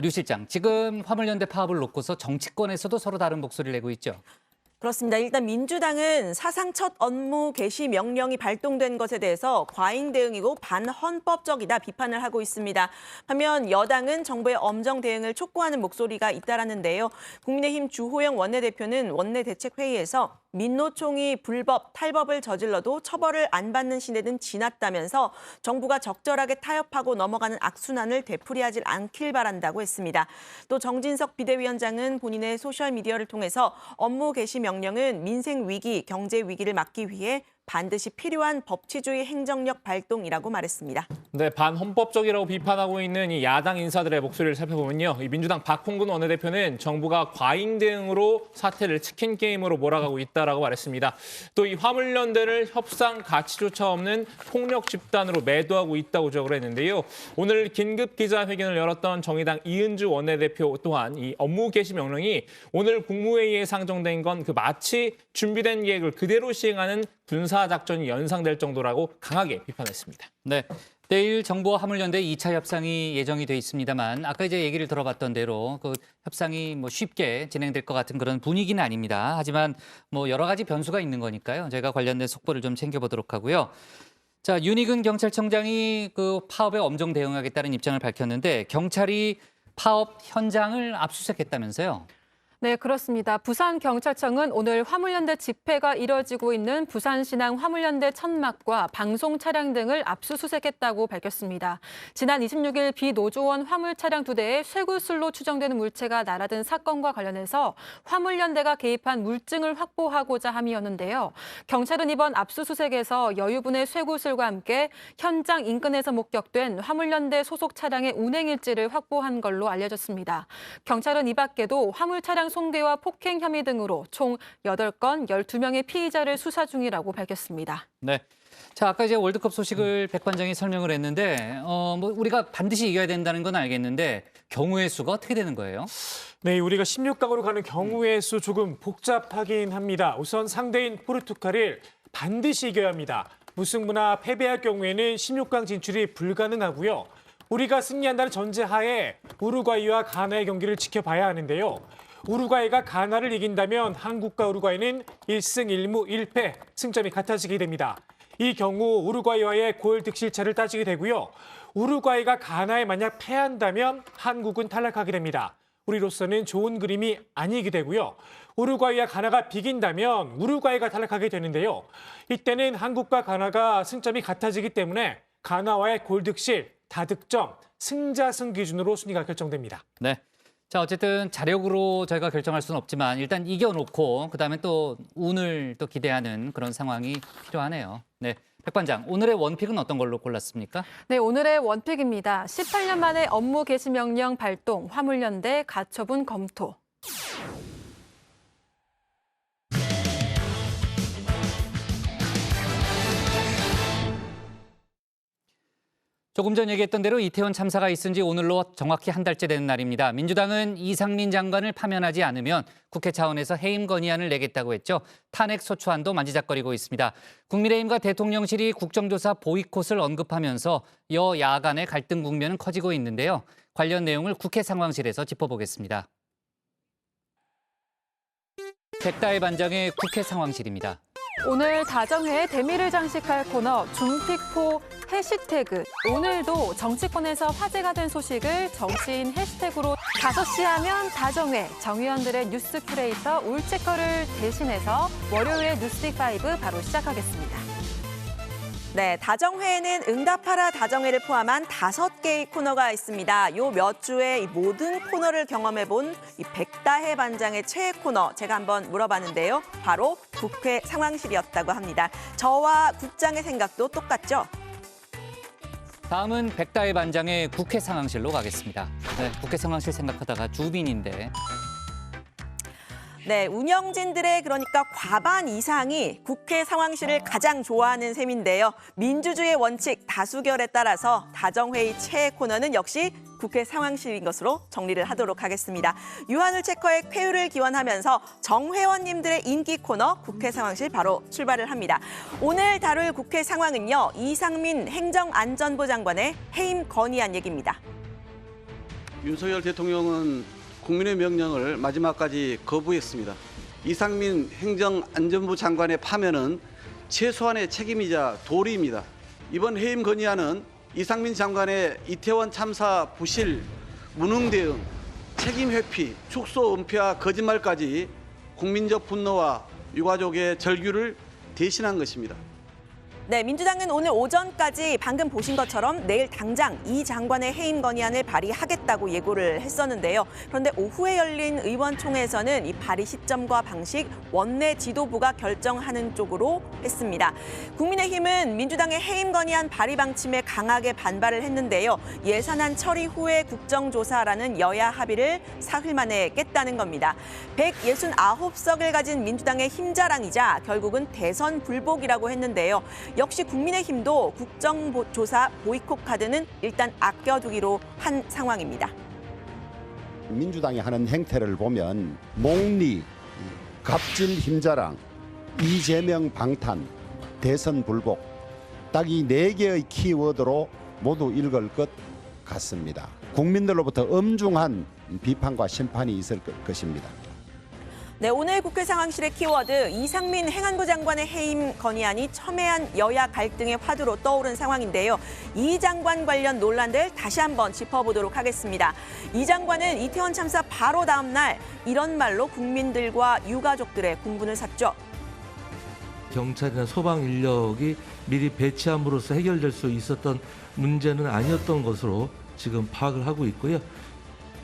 류 실장, 지금 화물연대 파업을 놓고서 정치권에서도 서로 다른 목소리를 내고 있죠. 그렇습니다. 일단 민주당은 사상 첫 업무 개시 명령이 발동된 것에 대해서 과잉 대응이고 반헌법적이다 비판을 하고 있습니다. 반면 여당은 정부의 엄정 대응을 촉구하는 목소리가 잇따랐는데요. 국민의힘 주호영 원내대표는 원내대책회의에서 민노총이 불법, 탈법을 저질러도 처벌을 안 받는 시대는 지났다면서 정부가 적절하게 타협하고 넘어가는 악순환을 되풀이하지 않길 바란다고 했습니다. 또 정진석 비대위원장은 본인의 소셜미디어를 통해서 업무 개시 명령은 민생 위기, 경제 위기를 막기 위해 반드시 필요한 법치주의 행정력 발동이라고 말했습니다. 네, 반헌법적이라고 비판하고 있는 이 야당 인사들의 목소리를 살펴보면요. 이 민주당 박홍근 원내대표는 정부가 과잉 대응으로 사태를 치킨 게임으로 몰아가고 있다라고 말했습니다. 또 이 화물연대를 협상 가치조차 없는 폭력 집단으로 매도하고 있다고 지적을 했는데요. 오늘 긴급 기자회견을 열었던 정의당 이은주 원내대표 또한 이 업무 개시 명령이 오늘 국무회의에 상정된 건 그 마치 준비된 계획을 그대로 시행하는 군사작전이 연상될 정도라고 강하게 비판했습니다. 네, 내일 정부와 화물연대 2차 협상이 예정이 돼 있습니다만 아까 이제 얘기를 들어봤던 대로 그 협상이 뭐 쉽게 진행될 것 같은 그런 분위기는 아닙니다. 하지만 뭐 여러 가지 변수가 있는 거니까요. 저희가 관련된 속보를 좀 챙겨보도록 하고요. 자, 윤희근 경찰청장이 그 파업에 엄정 대응하겠다는 입장을 밝혔는데 경찰이 파업 현장을 압수수색했다면서요? 네, 그렇습니다. 부산경찰청은 오늘 화물연대 집회가 이뤄지고 있는 부산신항 화물연대 천막과 방송 차량 등을 압수수색했다고 밝혔습니다. 지난 26일 비노조원 화물 차량 2대에 쇠구슬로 추정되는 물체가 날아든 사건과 관련해서 화물연대가 개입한 물증을 확보하고자 함이었는데요. 경찰은 이번 압수수색에서 여유분의 쇠구슬과 함께 현장 인근에서 목격된 화물연대 소속 차량의 운행일지를 확보한 걸로 알려졌습니다. 경찰은 이 밖에도 화물 차량 송괴와 폭행 혐의 등으로 총 8건 12명의 피의자를 수사 중이라고 밝혔습니다. 네. 자, 아까 이제 월드컵 소식을 백 관장이 설명을 했는데 뭐 우리가 반드시 이겨야 된다는 건 알겠는데 경우의 수가 어떻게 되는 거예요? 네, 우리가 16강으로 가는 경우의 수 조금 복잡하긴 합니다. 우선 상대인 포르투갈을 반드시 이겨야 합니다. 무승부나 패배할 경우에는 16강 진출이 불가능하고요. 우리가 승리한다는 전제하에 우루과이와 가나의 경기를 지켜봐야 하는데요. 우루과이가 가나를 이긴다면 한국과 우루과이는 1승 1무 1패, 승점이 같아지게 됩니다. 이 경우 우루과이와의 골 득실차를 따지게 되고요. 우루과이가 가나에 만약 패한다면 한국은 탈락하게 됩니다. 우리로서는 좋은 그림이 아니게 되고요. 우루과이와 가나가 비긴다면 우루과이가 탈락하게 되는데요. 이때는 한국과 가나가 승점이 같아지기 때문에 가나와의 골 득실, 다득점, 승자승 기준으로 순위가 결정됩니다. 네. 자, 어쨌든 자력으로 저희가 결정할 수는 없지만 일단 이겨놓고 그다음에 또 운을 또 기대하는 그런 상황이 필요하네요. 네, 백 반장, 오늘의 원픽은 어떤 걸로 골랐습니까? 네, 오늘의 원픽입니다. 18년 만에 업무 개시 명령 발동, 화물연대 가처분 검토. 조금 전 얘기했던 대로 이태원 참사가 있은 지 오늘로 정확히 한 달째 되는 날입니다. 민주당은 이상민 장관을 파면하지 않으면 국회 차원에서 해임 건의안을 내겠다고 했죠. 탄핵 소추안도 만지작거리고 있습니다. 국민의힘과 대통령실이 국정조사 보이콧을 언급하면서 여야 간의 갈등 국면은 커지고 있는데요. 관련 내용을 국회 상황실에서 짚어보겠습니다. 백다혜 반장의 국회 상황실입니다. 오늘 다정회의 대미를 장식할 코너 중픽포 해시태그. 오늘도 정치권에서 화제가 된 소식을 정치인 해시태그로 5시 하면 다정회, 정 의원들의 뉴스 큐레이터 울체커를 대신해서 월요일의 뉴스빅5 바로 시작하겠습니다. 네, 다정회에는 응답하라 다정회를 포함한 5개의 코너가 있습니다. 요 몇 주에 이 모든 코너를 경험해본 이 백다혜 반장의 최애 코너 제가 한번 물어봤는데요. 바로 국회 상황실이었다고 합니다. 저와 국장의 생각도 똑같죠? 다음은 백다혜 반장의 국회 상황실로 가겠습니다. 네, 국회 상황실 생각하다가 주빈인데. 네, 운영진들의 그러니까 과반 이상이 국회 상황실을 가장 좋아하는 셈인데요. 민주주의의 원칙 다수결에 따라서 다정회의 최애 코너는 역시 국회 상황실인 것으로 정리를 하도록 하겠습니다. 유한울 체커의 쾌유를 기원하면서 정 회원님들의 인기 코너 국회 상황실 바로 출발을 합니다. 오늘 다룰 국회 상황은요. 이상민 행정안전부 장관의 해임 건의안 얘기입니다. 윤석열 대통령은 국민의 명령을 마지막까지 거부했습니다. 이상민 행정안전부 장관의 파면은 최소한의 책임이자 도리입니다. 이번 해임 건의안은 이상민 장관의 이태원 참사 부실, 무능 대응, 책임 회피, 축소 은폐와 거짓말까지 국민적 분노와 유가족의 절규를 대신한 것입니다. 네, 민주당은 오늘 오전까지 방금 보신 것처럼 내일 당장 이 장관의 해임 건의안을 발의하겠다고 예고를 했었는데요. 그런데 오후에 열린 의원총회에서는 이 발의 시점과 방식 원내 지도부가 결정하는 쪽으로 했습니다. 국민의힘은 민주당의 해임 건의안 발의 방침에 강하게 반발을 했는데요. 예산안 처리 후에 국정조사라는 여야 합의를 사흘 만에 깼다는 겁니다. 169석을 가진 민주당의 힘자랑이자 결국은 대선 불복이라고 했는데요. 역시 국민의힘도 국정조사 보이콧 카드는 일단 아껴두기로 한 상황입니다. 민주당이 하는 행태를 보면 목리, 갑질 힘자랑, 이재명 방탄, 대선 불복 딱 이 4개의 키워드로 모두 읽을 것 같습니다. 국민들로부터 엄중한 비판과 심판이 있을 것입니다. 네, 오늘 국회 상황실의 키워드 이상민 행안부 장관의 해임 건의안이 첨예한 여야 갈등의 화두로 떠오른 상황인데요. 이 장관 관련 논란들 다시 한번 짚어보도록 하겠습니다. 이 장관은 이태원 참사 바로 다음 날 이런 말로 국민들과 유가족들의 공분을 샀죠. 경찰이나 소방 인력이 미리 배치함으로써 해결될 수 있었던 문제는 아니었던 것으로 지금 파악을 하고 있고요.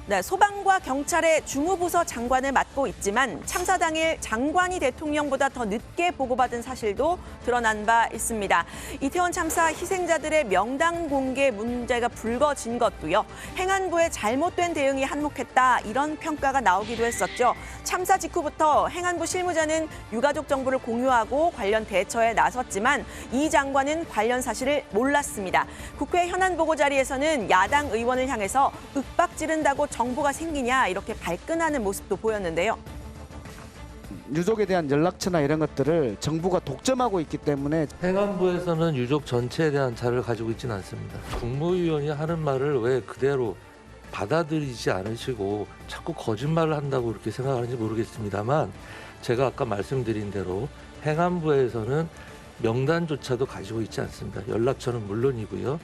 네, 소방과 경찰의 주무부서 장관을 맡고 있지만 참사 당일 장관이 대통령보다 더 늦게 보고받은 사실도 드러난 바 있습니다. 이태원 참사 희생자들의 명단 공개 문제가 불거진 것도요. 행안부의 잘못된 대응이 한몫했다 이런 평가가 나오기도 했었죠. 참사 직후부터 행안부 실무자는 유가족 정보를 공유하고 관련 대처에 나섰지만 이 장관은 관련 사실을 몰랐습니다. 국회 현안보고 자리에서는 야당 의원을 향해서 윽박 지른다고 정보가 생기냐 이렇게 발끈하는 모습도 보였는데요. 유족에 대한 연락처나 이런 것들을 정부가 독점하고 있기 때문에 행안부에서는 유족 전체에 대한 자료를 가지고 있지는 않습니다. 국무위원이 하는 말을 왜 그대로 받아들이지 않으시고 자꾸 거짓말을 한다고 그렇게 생각하는지 모르겠습니다만 제가 아까 말씀드린 대로 행안부에서는 명단조차도 가지고 있지 않습니다. 연락처는 물론이고요.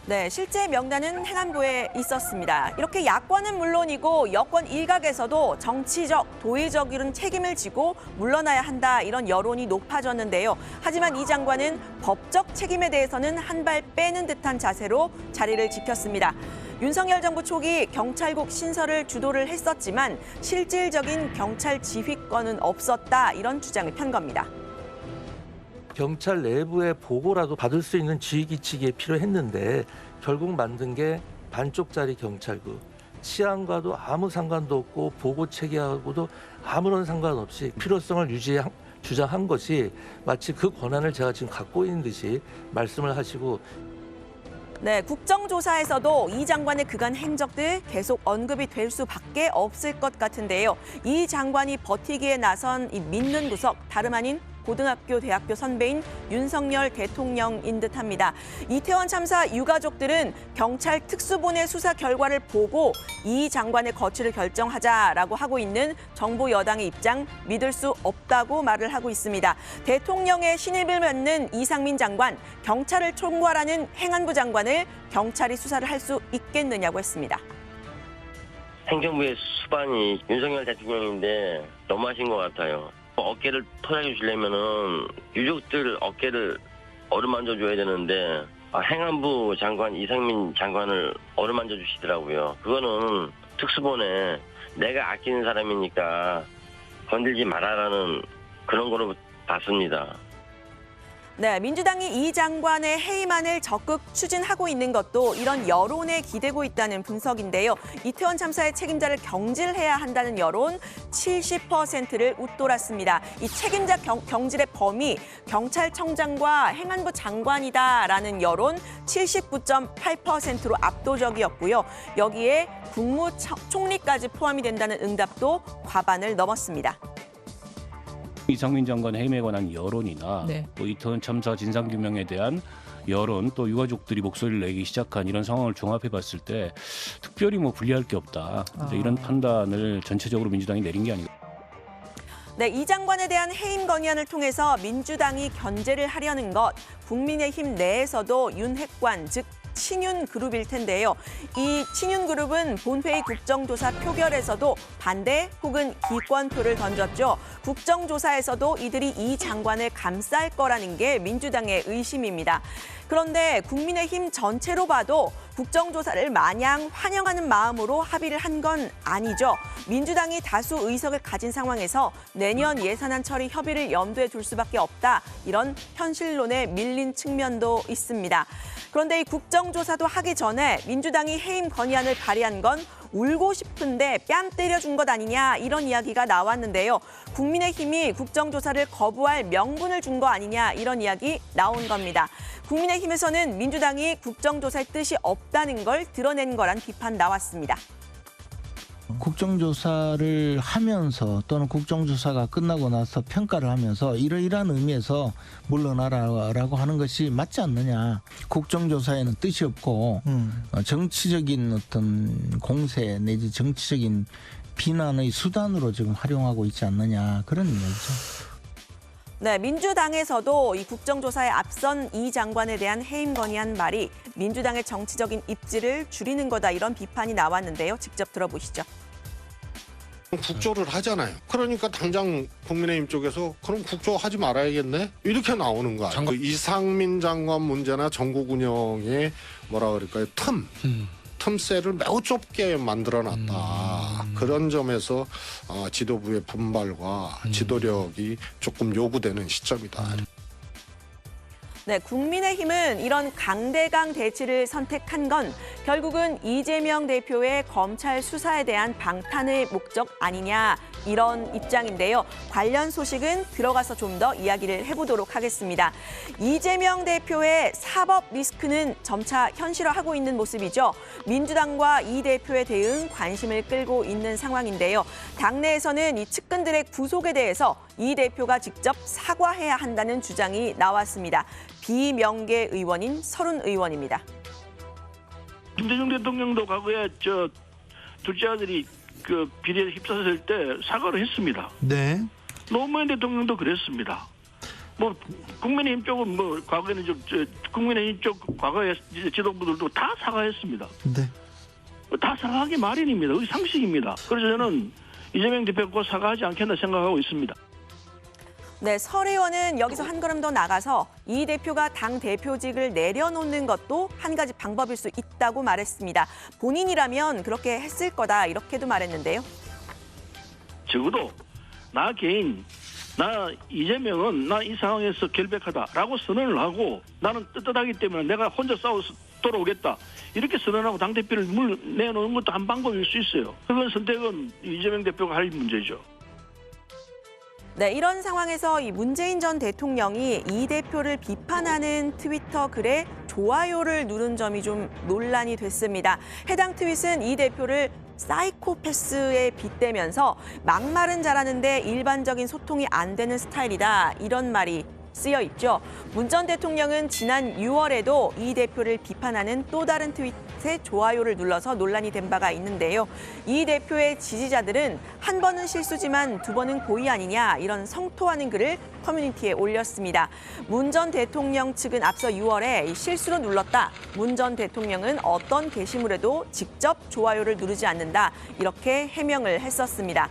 네, 실제 명단은 행안부에 있었습니다. 이렇게 야권은 물론이고 여권 일각에서도 정치적, 도의적 책임을 지고 물러나야 한다 이런 여론이 높아졌는데요. 하지만 이 장관은 법적 책임에 대해서는 한 발 빼는 듯한 자세로 자리를 지켰습니다. 윤석열 정부 초기 경찰국 신설을 주도를 했었지만 실질적인 경찰 지휘권은 없었다 이런 주장을 편 겁니다. 경찰 내부의 보고라도 받을 수 있는 지휘기칙이 필요했는데 결국 만든 게 반쪽짜리 경찰국. 치안과도 아무 상관도 없고 보고 체계하고도 아무런 상관없이 필요성을 주장한 것이 마치 그 권한을 제가 지금 갖고 있는 듯이 말씀을 하시고 네, 국정조사에서도 이 장관의 그간 행적들 계속 언급이 될 수밖에 없을 것 같은데요. 이 장관이 버티기에 나선 이 믿는 구석 다름 아닌 고등학교, 대학교 선배인 윤석열 대통령인 듯합니다. 이태원 참사 유가족들은 경찰 특수본의 수사 결과를 보고 이 장관의 거취를 결정하자라고 하고 있는 정부 여당의 입장 믿을 수 없다고 말을 하고 있습니다. 대통령의 신임을 받는 이상민 장관, 경찰을 총괄하는 행안부 장관을 경찰이 수사를 할 수 있겠느냐고 했습니다. 행정부의 수반이 윤석열 대통령인데 너무하신 것 같아요. 어깨를 토닥여 주려면은 유족들 어깨를 어루만져 줘야 되는데 행안부 장관 이상민 장관을 어루만져 주시더라고요. 그거는 특수본에 내가 아끼는 사람이니까 건들지 말아라는 그런 거로 봤습니다. 네, 민주당이 이 장관의 해임안을 적극 추진하고 있는 것도 이런 여론에 기대고 있다는 분석인데요. 이태원 참사의 책임자를 경질해야 한다는 여론 70%를 웃돌았습니다. 이 책임자 경질의 범위 경찰청장과 행안부 장관이다라는 여론 79.8%로 압도적이었고요. 여기에 국무총리까지 포함이 된다는 응답도 과반을 넘었습니다. 이상민 장관 해임에 관한 여론이나 또 이태원 참사 진상규명에 대한 여론 또 유가족들이 목소리를 내기 시작한 이런 상황을 종합해 봤을 때 특별히 불리할 게 없다. 이런 판단을 전체적으로 민주당이 내린 게 아닌가. 네, 이 장관에 대한 해임 건의안을 통해서 민주당이 견제를 하려는 것, 국민의힘 내에서도 윤핵관, 즉 친윤 그룹일 텐데요. 이 친윤 그룹은 본회의 국정조사 표결에서도 반대 혹은 기권표를 던졌죠. 국정조사에서도 이들이 이 장관을 감쌀 거라는 게 민주당의 의심입니다. 그런데 국민의힘 전체로 봐도 국정조사를 마냥 환영하는 마음으로 합의를 한 건 아니죠. 민주당이 다수 의석을 가진 상황에서 내년 예산안 처리 협의를 염두에 둘 수밖에 없다. 이런 현실론에 밀린 측면도 있습니다. 그런데 이 국정조사도 하기 전에 민주당이 해임 건의안을 발의한 건 울고 싶은데 뺨 때려준 것 아니냐 이런 이야기가 나왔는데요. 국민의힘이 국정조사를 거부할 명분을 준 거 아니냐 이런 이야기 나온 겁니다. 국민의힘에서는 민주당이 국정조사의 뜻이 없다는 걸 드러낸 거란 비판 나왔습니다. 국정조사를 하면서 또는 국정조사가 끝나고 나서 평가를 하면서 이러이러한 의미에서 물러나라라고 하는 것이 맞지 않느냐. 국정조사에는 뜻이 없고 정치적인 어떤 공세 내지 정치적인 비난의 수단으로 지금 활용하고 있지 않느냐 그런 이야기죠. 네, 민주당에서도 이 국정조사에 앞선 이 장관에 대한 해임 건의안 말이 민주당의 정치적인 입지를 줄이는 거다 이런 비판이 나왔는데요. 직접 들어보시죠. 국조를 하잖아요. 그러니까 당장 국민의힘 쪽에서 그럼 국조하지 말아야겠네? 이렇게 나오는 거 아니에요? 이상민 장관 문제나 전국 운영의 뭐라 그럴까요? 틈새를 매우 좁게 만들어놨다. 그런 점에서 지도부의 분발과 지도력이 조금 요구되는 시점이다. 네, 국민의힘은 이런 강대강 대치를 선택한 건 결국은 이재명 대표의 검찰 수사에 대한 방탄의 목적 아니냐 이런 입장인데요. 관련 소식은 들어가서 좀 더 이야기를 해보도록 하겠습니다. 이재명 대표의 사법 리스크는 점차 현실화하고 있는 모습이죠. 민주당과 이 대표의 대응 관심을 끌고 있는 상황인데요. 당내에서는 이 측근들의 구속에 대해서 이 대표가 직접 사과해야 한다는 주장이 나왔습니다. 비명계 의원인 서른 의원입니다. 김대중 대통령도 과거에 둘째 아들이 그 비리에 휩싸였을 때 사과를 했습니다. 네. 노무현 대통령도 그랬습니다. 국민의힘 쪽은 과거에는 국민의힘 쪽 과거의 지도부들도 다 사과했습니다. 네. 다 사과하기 마련입니다. 우리 상식입니다. 그래서 저는 이재명 대표가 사과하지 않겠나 생각하고 있습니다. 네, 설 의원은 여기서 한 걸음 더 나가서 이 대표가 당 대표직을 내려놓는 것도 한 가지 방법일 수 있다고 말했습니다. 본인이라면 그렇게 했을 거다 이렇게도 말했는데요. 적어도 나 개인 나 이재명은 나 이 상황에서 결백하다라고 선언을 하고 나는 떳떳하기 때문에 내가 혼자 싸워서 돌아오겠다. 이렇게 선언하고 당대표를 내놓는 것도 한 방법일 수 있어요. 그건 선택은 이재명 대표가 할 문제죠. 네, 이런 상황에서 이 문재인 전 대통령이 이 대표를 비판하는 트위터 글에 좋아요를 누른 점이 좀 논란이 됐습니다. 해당 트윗은 이 대표를 사이코패스에 빗대면서 막말은 잘하는데 일반적인 소통이 안 되는 스타일이다. 이런 말이 쓰여 있죠. 문 전 대통령은 지난 6월에도 이 대표를 비판하는 또 다른 트윗에 좋아요를 눌러서 논란이 된 바가 있는데요. 이 대표의 지지자들은 한 번은 실수지만 두 번은 고의 아니냐 이런 성토하는 글을 커뮤니티에 올렸습니다. 문 전 대통령 측은 앞서 6월에 실수로 눌렀다. 문 전 대통령은 어떤 게시물에도 직접 좋아요를 누르지 않는다. 이렇게 해명을 했었습니다.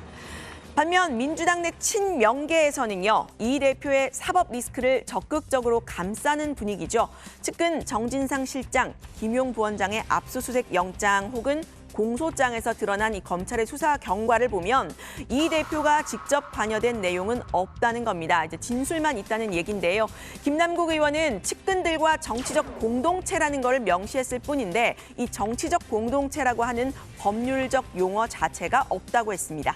반면 민주당 내 친명계에서는요. 이 대표의 사법 리스크를 적극적으로 감싸는 분위기죠. 측근 정진상 실장, 김용 부원장의 압수수색 영장 혹은 공소장에서 드러난 이 검찰의 수사 경과를 보면 이 대표가 직접 관여된 내용은 없다는 겁니다. 이제 진술만 있다는 얘긴데요. 김남국 의원은 측근들과 정치적 공동체라는 걸 명시했을 뿐인데 이 정치적 공동체라고 하는 법률적 용어 자체가 없다고 했습니다.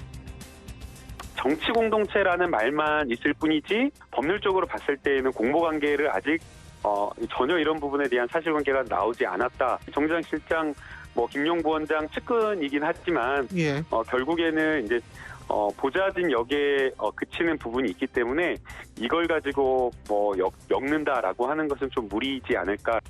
정치 공동체라는 말만 있을 뿐이지 법률적으로 봤을 때에는 공모관계를 아직 전혀 이런 부분에 대한 사실관계가 나오지 않았다. 정진상 실장, 김용 부원장 측근이긴 하지만 결국에는 이제 보좌진 역에 그치는 부분이 있기 때문에 이걸 가지고 엮는다라고 하는 것은 좀 무리이지 않을까.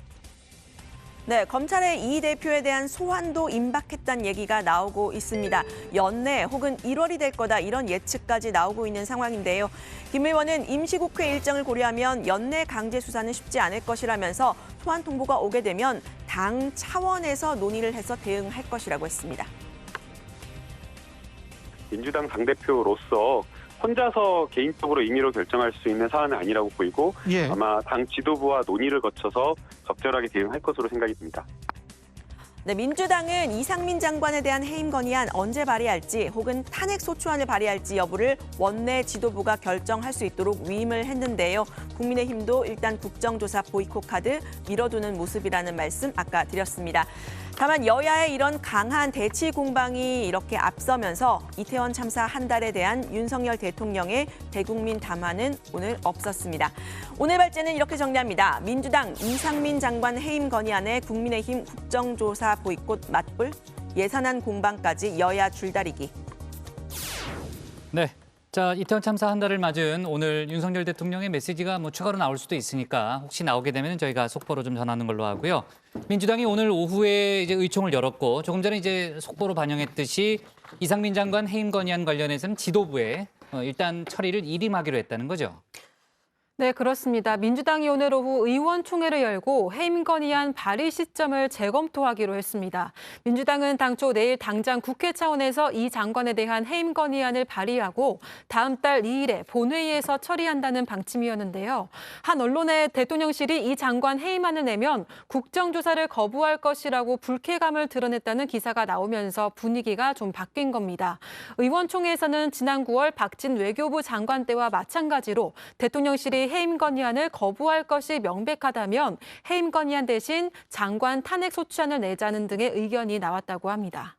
네, 검찰의 이 대표에 대한 소환도 임박했다는 얘기가 나오고 있습니다. 연내 혹은 1월이 될 거다 이런 예측까지 나오고 있는 상황인데요. 김 의원은 임시국회 일정을 고려하면 연내 강제 수사는 쉽지 않을 것이라면서 소환 통보가 오게 되면 당 차원에서 논의를 해서 대응할 것이라고 했습니다. 민주당 당대표로서 혼자서 개인적으로 임의로 결정할 수 있는 사안은 아니라고 보이고 아마 당 지도부와 논의를 거쳐서 적절하게 대응할 것으로 생각이 듭니다. 네, 민주당은 이상민 장관에 대한 해임 건의안 언제 발의할지 혹은 탄핵 소추안을 발의할지 여부를 원내 지도부가 결정할 수 있도록 위임을 했는데요. 국민의힘도 일단 국정조사 보이콧 카드 밀어두는 모습이라는 말씀 아까 드렸습니다. 다만 여야의 이런 강한 대치 공방이 이렇게 앞서면서 이태원 참사 한 달에 대한 윤석열 대통령의 대국민 담화는 오늘 없었습니다. 오늘 발제는 이렇게 정리합니다. 민주당 이상민 장관 해임 건의안에 국민의힘 국정조사 보이콧 맞불, 예산안 공방까지 여야 줄다리기. 네. 자, 이태원 참사 한 달을 맞은 오늘 윤석열 대통령의 메시지가 추가로 나올 수도 있으니까 혹시 나오게 되면 저희가 속보로 좀 전하는 걸로 하고요. 민주당이 오늘 오후에 이제 의총을 열었고 조금 전에 이제 속보로 반영했듯이 이상민 장관 해임 건의안 관련해서는 지도부에 일단 처리를 일임하기로 했다는 거죠. 네, 그렇습니다. 민주당이 오늘 오후 의원총회를 열고 해임 건의안 발의 시점을 재검토하기로 했습니다. 민주당은 당초 내일 당장 국회 차원에서 이 장관에 대한 해임 건의안을 발의하고 다음 달 2일에 본회의에서 처리한다는 방침이었는데요. 한 언론에 대통령실이 이 장관 해임안을 내면 국정조사를 거부할 것이라고 불쾌감을 드러냈다는 기사가 나오면서 분위기가 좀 바뀐 겁니다. 의원총회에서는 지난 9월 박진 외교부 장관 때와 마찬가지로 대통령실이 해임 건의안을 거부할 것이 명백하다면 해임 건의안 대신 장관 탄핵 소추안을 내자는 등의 의견이 나왔다고 합니다.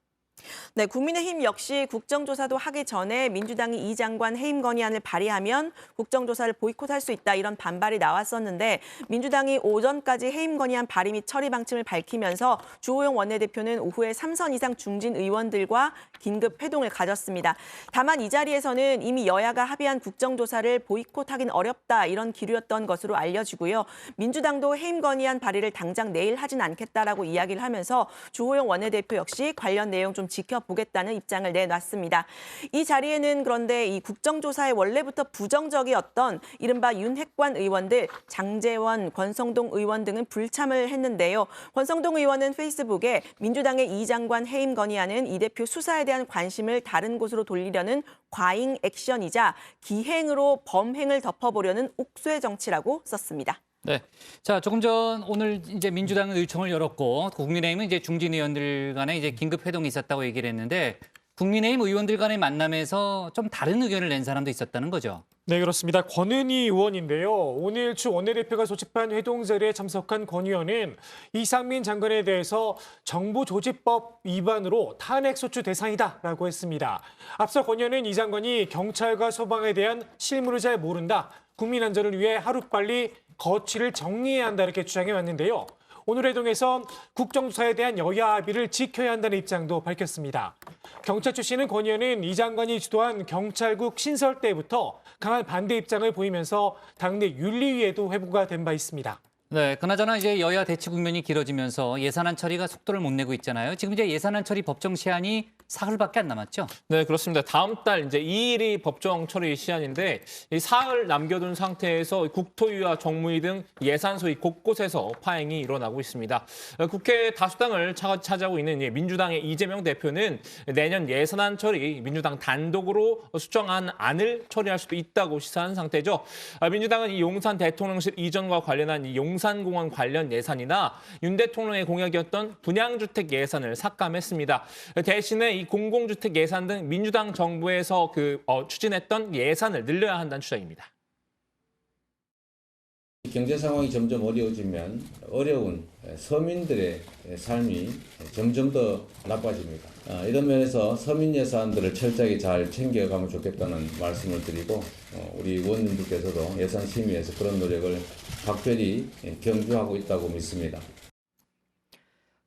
네, 국민의힘 역시 국정조사도 하기 전에 민주당이 이 장관 해임 건의안을 발의하면 국정조사를 보이콧할 수 있다 이런 반발이 나왔었는데 민주당이 오전까지 해임 건의안 발의 및 처리 방침을 밝히면서 주호영 원내대표는 오후에 3선 이상 중진 의원들과 긴급 회동을 가졌습니다. 다만 이 자리에서는 이미 여야가 합의한 국정조사를 보이콧하긴 어렵다 이런 기류였던 것으로 알려지고요. 민주당도 해임 건의안 발의를 당장 내일 하진 않겠다라고 이야기를 하면서 주호영 원내대표 역시 관련 내용 좀 지켜보겠다는 입장을 내놨습니다. 이 자리에는 그런데 이 국정조사에 원래부터 부정적이었던 이른바 윤핵관 의원들 장제원, 권성동 의원 등은 불참을 했는데요. 권성동 의원은 페이스북에 민주당의 이 장관 해임 건의안은 이 대표 수사에 대한 관심을 다른 곳으로 돌리려는 과잉 액션이자 기행으로 범행을 덮어보려는 옥죄 정치라고 썼습니다. 네. 자, 조금 전 오늘 이제 민주당은 의총을 열었고 국민의힘은 이제 중진 의원들 간에 이제 긴급 회동이 있었다고 얘기를 했는데 국민의힘 의원들 간의 만남에서 좀 다른 의견을 낸 사람도 있었다는 거죠. 네, 그렇습니다. 권은희 의원인데요. 오늘 추 원내대표가 소집한 회동 자리에 참석한 권 의원은 이상민 장관에 대해서 정부조직법 위반으로 탄핵소추 대상이다라고 했습니다. 앞서 권 의원은 이 장관이 경찰과 소방에 대한 실무를 잘 모른다. 국민 안전을 위해 하루빨리 거취를 정리해야 한다 이렇게 주장해 왔는데요. 오늘 회동에서 국정조사에 대한 여야 합의를 지켜야 한다는 입장도 밝혔습니다. 경찰 출신은 권 의원은 이 장관이 주도한 경찰국 신설 때부터 강한 반대 입장을 보이면서 당내 윤리위에도 회부가 된 바 있습니다. 네, 그나저나 이제 여야 대치 국면이 길어지면서 예산안 처리가 속도를 못 내고 있잖아요. 지금 이제 예산안 처리 법정 시한이 사흘밖에 안 남았죠? 네, 그렇습니다. 다음 달 이제 2일이 법정 처리 시한인데 이 사흘 남겨둔 상태에서 국토위와 정무위 등 예산 소위 곳곳에서 파행이 일어나고 있습니다. 국회 다수당을 차지하고 있는 민주당의 이재명 대표는 내년 예산안 처리 민주당 단독으로 수정한 안을 처리할 수도 있다고 시사한 상태죠. 민주당은 이 용산 대통령실 이전과 관련한 이 용산공원 관련 예산이나 윤 대통령의 공약이었던 분양주택 예산을 삭감했습니다. 대신에 이 공공주택 예산 등 민주당 정부에서 추진했던 예산을 늘려야 한다는 주장입니다. 경제 상황이 점점 어려워지면 어려운 서민들의 삶이 점점 더 나빠집니다. 이런 면에서 서민 예산들을 철저하게 잘 챙겨가면 좋겠다는 말씀을 드리고 우리 의원님들께서도 예산 심의에서 그런 노력을 각별히 경주하고 있다고 믿습니다.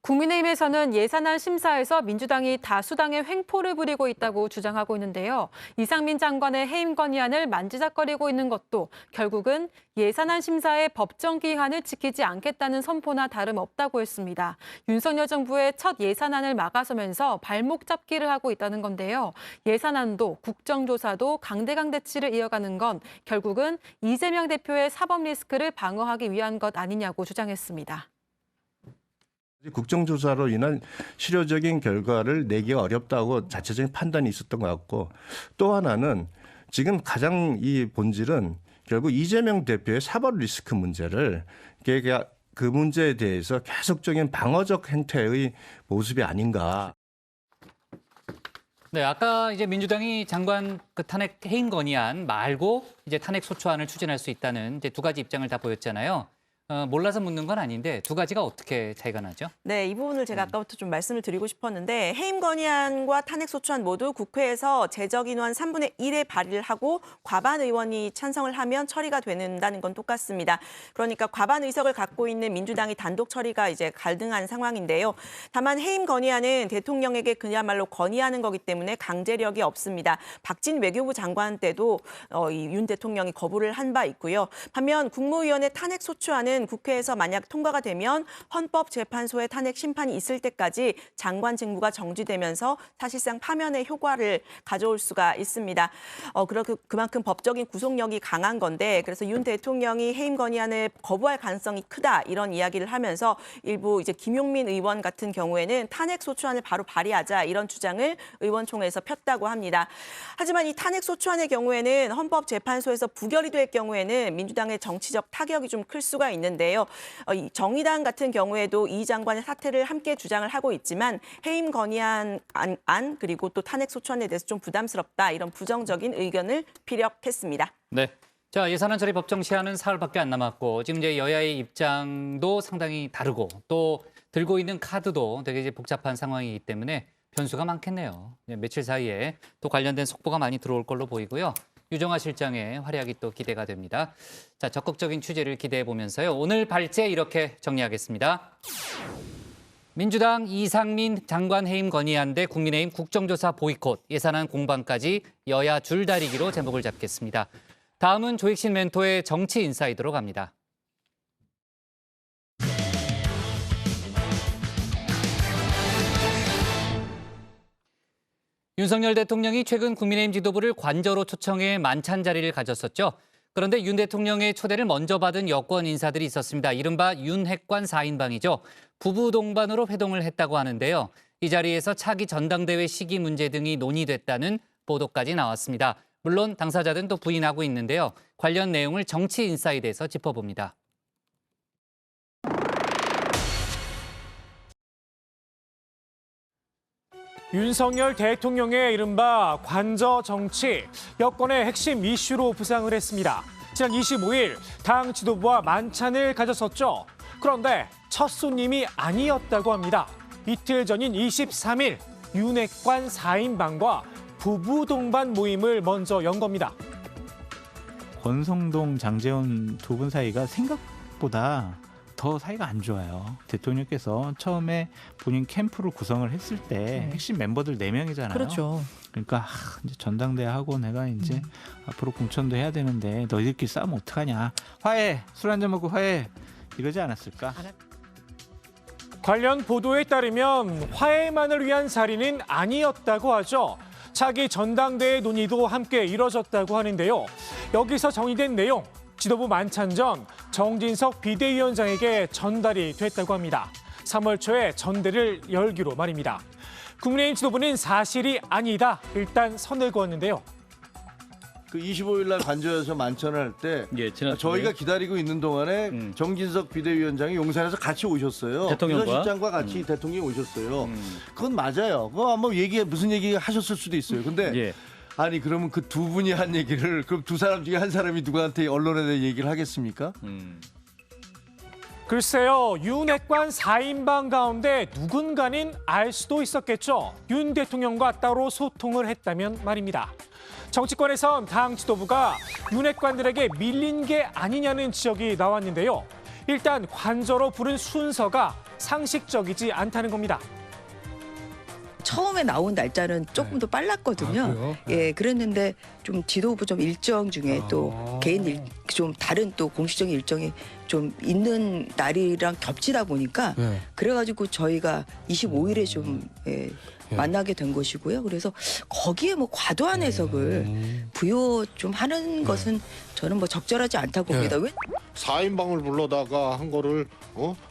국민의힘에서는 예산안 심사에서 민주당이 다수당의 횡포를 부리고 있다고 주장하고 있는데요. 이상민 장관의 해임 건의안을 만지작거리고 있는 것도 결국은 예산안 심사의 법정 기한을 지키지 않겠다는 선포나 다름없다고 했습니다. 윤석열 정부의 첫 예산안을 막아서면서 발목 잡기를 하고 있다는 건데요. 예산안도 국정조사도 강대강 대치를 이어가는 건 결국은 이재명 대표의 사법 리스크를 방어하기 위한 것 아니냐고 주장했습니다. 국정조사로 인한 실효적인 결과를 내기가 어렵다고 자체적인 판단이 있었던 것 같고 또 하나는 지금 가장 이 본질은 결국 이재명 대표의 사법 리스크 문제를 그 문제에 대해서 계속적인 방어적 행태의 모습이 아닌가. 네, 아까 이제 민주당이 장관 탄핵 해임 건의안 말고 이제 탄핵 소추안을 추진할 수 있다는 이제 두 가지 입장을 다 보였잖아요. 몰라서 묻는 건 아닌데 두 가지가 어떻게 차이가 나죠? 네, 이 부분을 제가 아까부터 좀 말씀을 드리고 싶었는데 해임 건의안과 탄핵 소추안 모두 국회에서 제적 인원 3분의 1의 발의를 하고 과반 의원이 찬성을 하면 처리가 된다는 건 똑같습니다. 그러니까 과반 의석을 갖고 있는 민주당이 단독 처리가 이제 갈등한 상황인데요. 다만 해임 건의안은 대통령에게 그야말로 건의하는 거기 때문에 강제력이 없습니다. 박진 외교부 장관 때도 윤 대통령이 거부를 한 바 있고요. 반면 국무위원회 탄핵 소추안은 국회에서 만약 통과가 되면 헌법재판소의 탄핵 심판이 있을 때까지 장관 직무가 정지되면서 사실상 파면의 효과를 가져올 수가 있습니다. 그만큼 법적인 구속력이 강한 건데 그래서 윤 대통령이 해임 건의안을 거부할 가능성이 크다 이런 이야기를 하면서 일부 이제 김용민 의원 같은 경우에는 탄핵 소추안을 바로 발의하자 이런 주장을 의원총회에서 폈다고 합니다. 하지만 이 탄핵 소추안의 경우에는 헌법재판소에서 부결이 될 경우에는 민주당의 정치적 타격이 좀 클 수가 있는데요. 정의당 같은 경우에도 이 장관의 사퇴를 함께 주장을 하고 있지만 해임 건의안 그리고 또 탄핵 소추안에 대해서 좀 부담스럽다 이런 부정적인 의견을 피력했습니다. 네. 자, 예산안 처리 법정 시한은 사흘밖에 안 남았고 지금 이제 여야의 입장도 상당히 다르고 또 들고 있는 카드도 되게 이제 복잡한 상황이기 때문에 변수가 많겠네요. 며칠 사이에 또 관련된 속보가 많이 들어올 걸로 보이고요. 유정화 실장의 활약이 또 기대가 됩니다. 자, 적극적인 취재를 기대해 보면서요. 오늘 발제 이렇게 정리하겠습니다. 민주당 이상민 장관 해임 건의안 대 국민의힘 국정조사 보이콧, 예산안 공방까지 여야 줄다리기로 제목을 잡겠습니다. 다음은 조익신 멘토의 정치 인사이드로 갑니다. 윤석열 대통령이 최근 국민의힘 지도부를 관저로 초청해 만찬 자리를 가졌었죠. 그런데 윤 대통령의 초대를 먼저 받은 여권 인사들이 있었습니다. 이른바 윤핵관 4인방이죠. 부부 동반으로 회동을 했다고 하는데요. 이 자리에서 차기 전당대회 시기 문제 등이 논의됐다는 보도까지 나왔습니다. 물론 당사자들은 또 부인하고 있는데요. 관련 내용을 정치 인사이드에서 짚어봅니다. 윤석열 대통령의 이른바 관저 정치, 여권의 핵심 이슈로 부상을 했습니다. 지난 25일 당 지도부와 만찬을 가졌었죠. 그런데 첫 손님이 아니었다고 합니다. 이틀 전인 23일 윤핵관 4인방과 부부 동반 모임을 먼저 연 겁니다. 권성동, 장제원 두 분 사이가 생각보다 더 사이가 안 좋아요. 대통령께서 처음에 본인 캠프를 구성을 했을 때 핵심 멤버들 4명이잖아요. 그렇죠. 그러니까 이제 전당대회 하고 내가 이제 앞으로 공천도 해야 되는데 너희들끼리 싸우면 어떡하냐. 화해, 술 한잔 먹고 화해 이러지 않았을까? 관련 보도에 따르면 화해만을 위한 자리는 아니었다고 하죠. 차기 전당대회 논의도 함께 이뤄졌다고 하는데요. 여기서 정의된 내용, 지도부 만찬 전 정진석 비대위원장에게 전달이 됐다고 합니다. 3월 초에 전대를 열기로 말입니다. 국민의힘 지도부는 사실이 아니다, 일단 선을 그었는데요. 그 25일 날 관저에서 만찬을 할 때 저희가 기다리고 있는 동안에 정진석 비대위원장이 용산에서 같이 오셨어요. 대통령과? 비서실장과 같이 대통령이 오셨어요. 그건 맞아요. 그거 아마 무슨 얘기 하셨을 수도 있어요. 근데 아니 그러면 그 두 분이 한 얘기를 그럼 두 사람 중에 한 사람이 누구한테 언론에 대해 얘기를 하겠습니까? 글쎄요, 윤핵관 4인방 가운데 누군가는 알 수도 있었겠죠. 윤 대통령과 따로 소통을 했다면 말입니다. 정치권에선 당 지도부가 윤핵관들에게 밀린 게 아니냐는 지적이 나왔는데요. 일단 관저로 부른 순서가 상식적이지 않다는 겁니다. 처음에 나온 날짜는 조금 더 빨랐거든요. 예, 그랬는데 좀 지도부 좀 일정 중에 또 개인 좀 다른 또 공식적인 일정이 좀 있는 날이랑 겹치다 보니까 그래가지고 저희가 25일에 좀 만나게 된 것이고요. 그래서 거기에 뭐 과도한 해석을 부여 좀 하는 것은 저는 뭐 적절하지 않다고 봅니다. 왜? 4인방을 불러다가 한 거를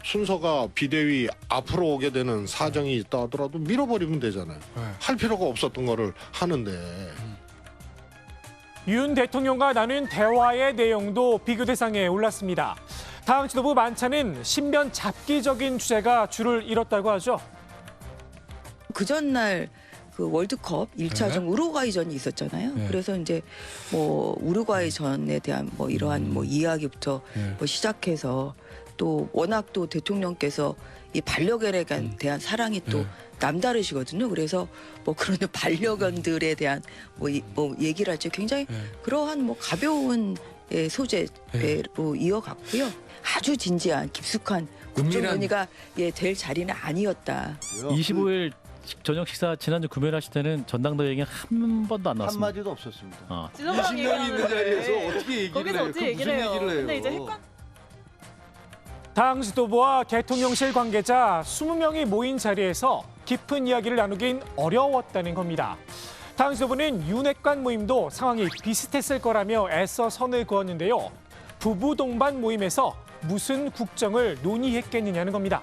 순서가 비대위 앞으로 오게 되는 사정이 있다 하더라도 밀어버리면 되잖아요. 할 필요가 없었던 거를 하는데. 윤 대통령과 나눈 대화의 내용도 비교 대상에 올랐습니다. 당 지도부 만찬은 신변 잡기적인 주제가 줄을 잃었다고 하죠. 그 전날 그 월드컵 1차전 우루과이전이 있었잖아요. 그래서 이제 뭐 우루과이전에 대한 뭐 이러한 뭐 이야기부터 뭐 시작해서 또 워낙 또 대통령께서 이 반려견에 대한 사랑이 또 남다르시거든요. 그래서 뭐 그런 반려견들에 대한 뭐 얘기를 할 때 굉장히 그러한 뭐 가벼운 소재로 이어갔고요. 아주 진지한 깊숙한 국정 논의가 될 자리는 아니었다. 25일 저녁 식사 지난주 금요일 하실 때는 전당대회 얘기 한 번도 안 나왔습니다. 한마디도 없었습니다. 20명이 있는 자리에서 어떻게 얘기를 해요? 무슨 얘기를 해요? 근데 이제 당 지도부와 대통령실 관계자 20명이 모인 자리에서 깊은 이야기를 나누긴 어려웠다는 겁니다. 당 지도부는 윤핵관 모임도 상황이 비슷했을 거라며 애써 선을 그었는데요. 부부 동반 모임에서 무슨 국정을 논의했겠느냐는 겁니다.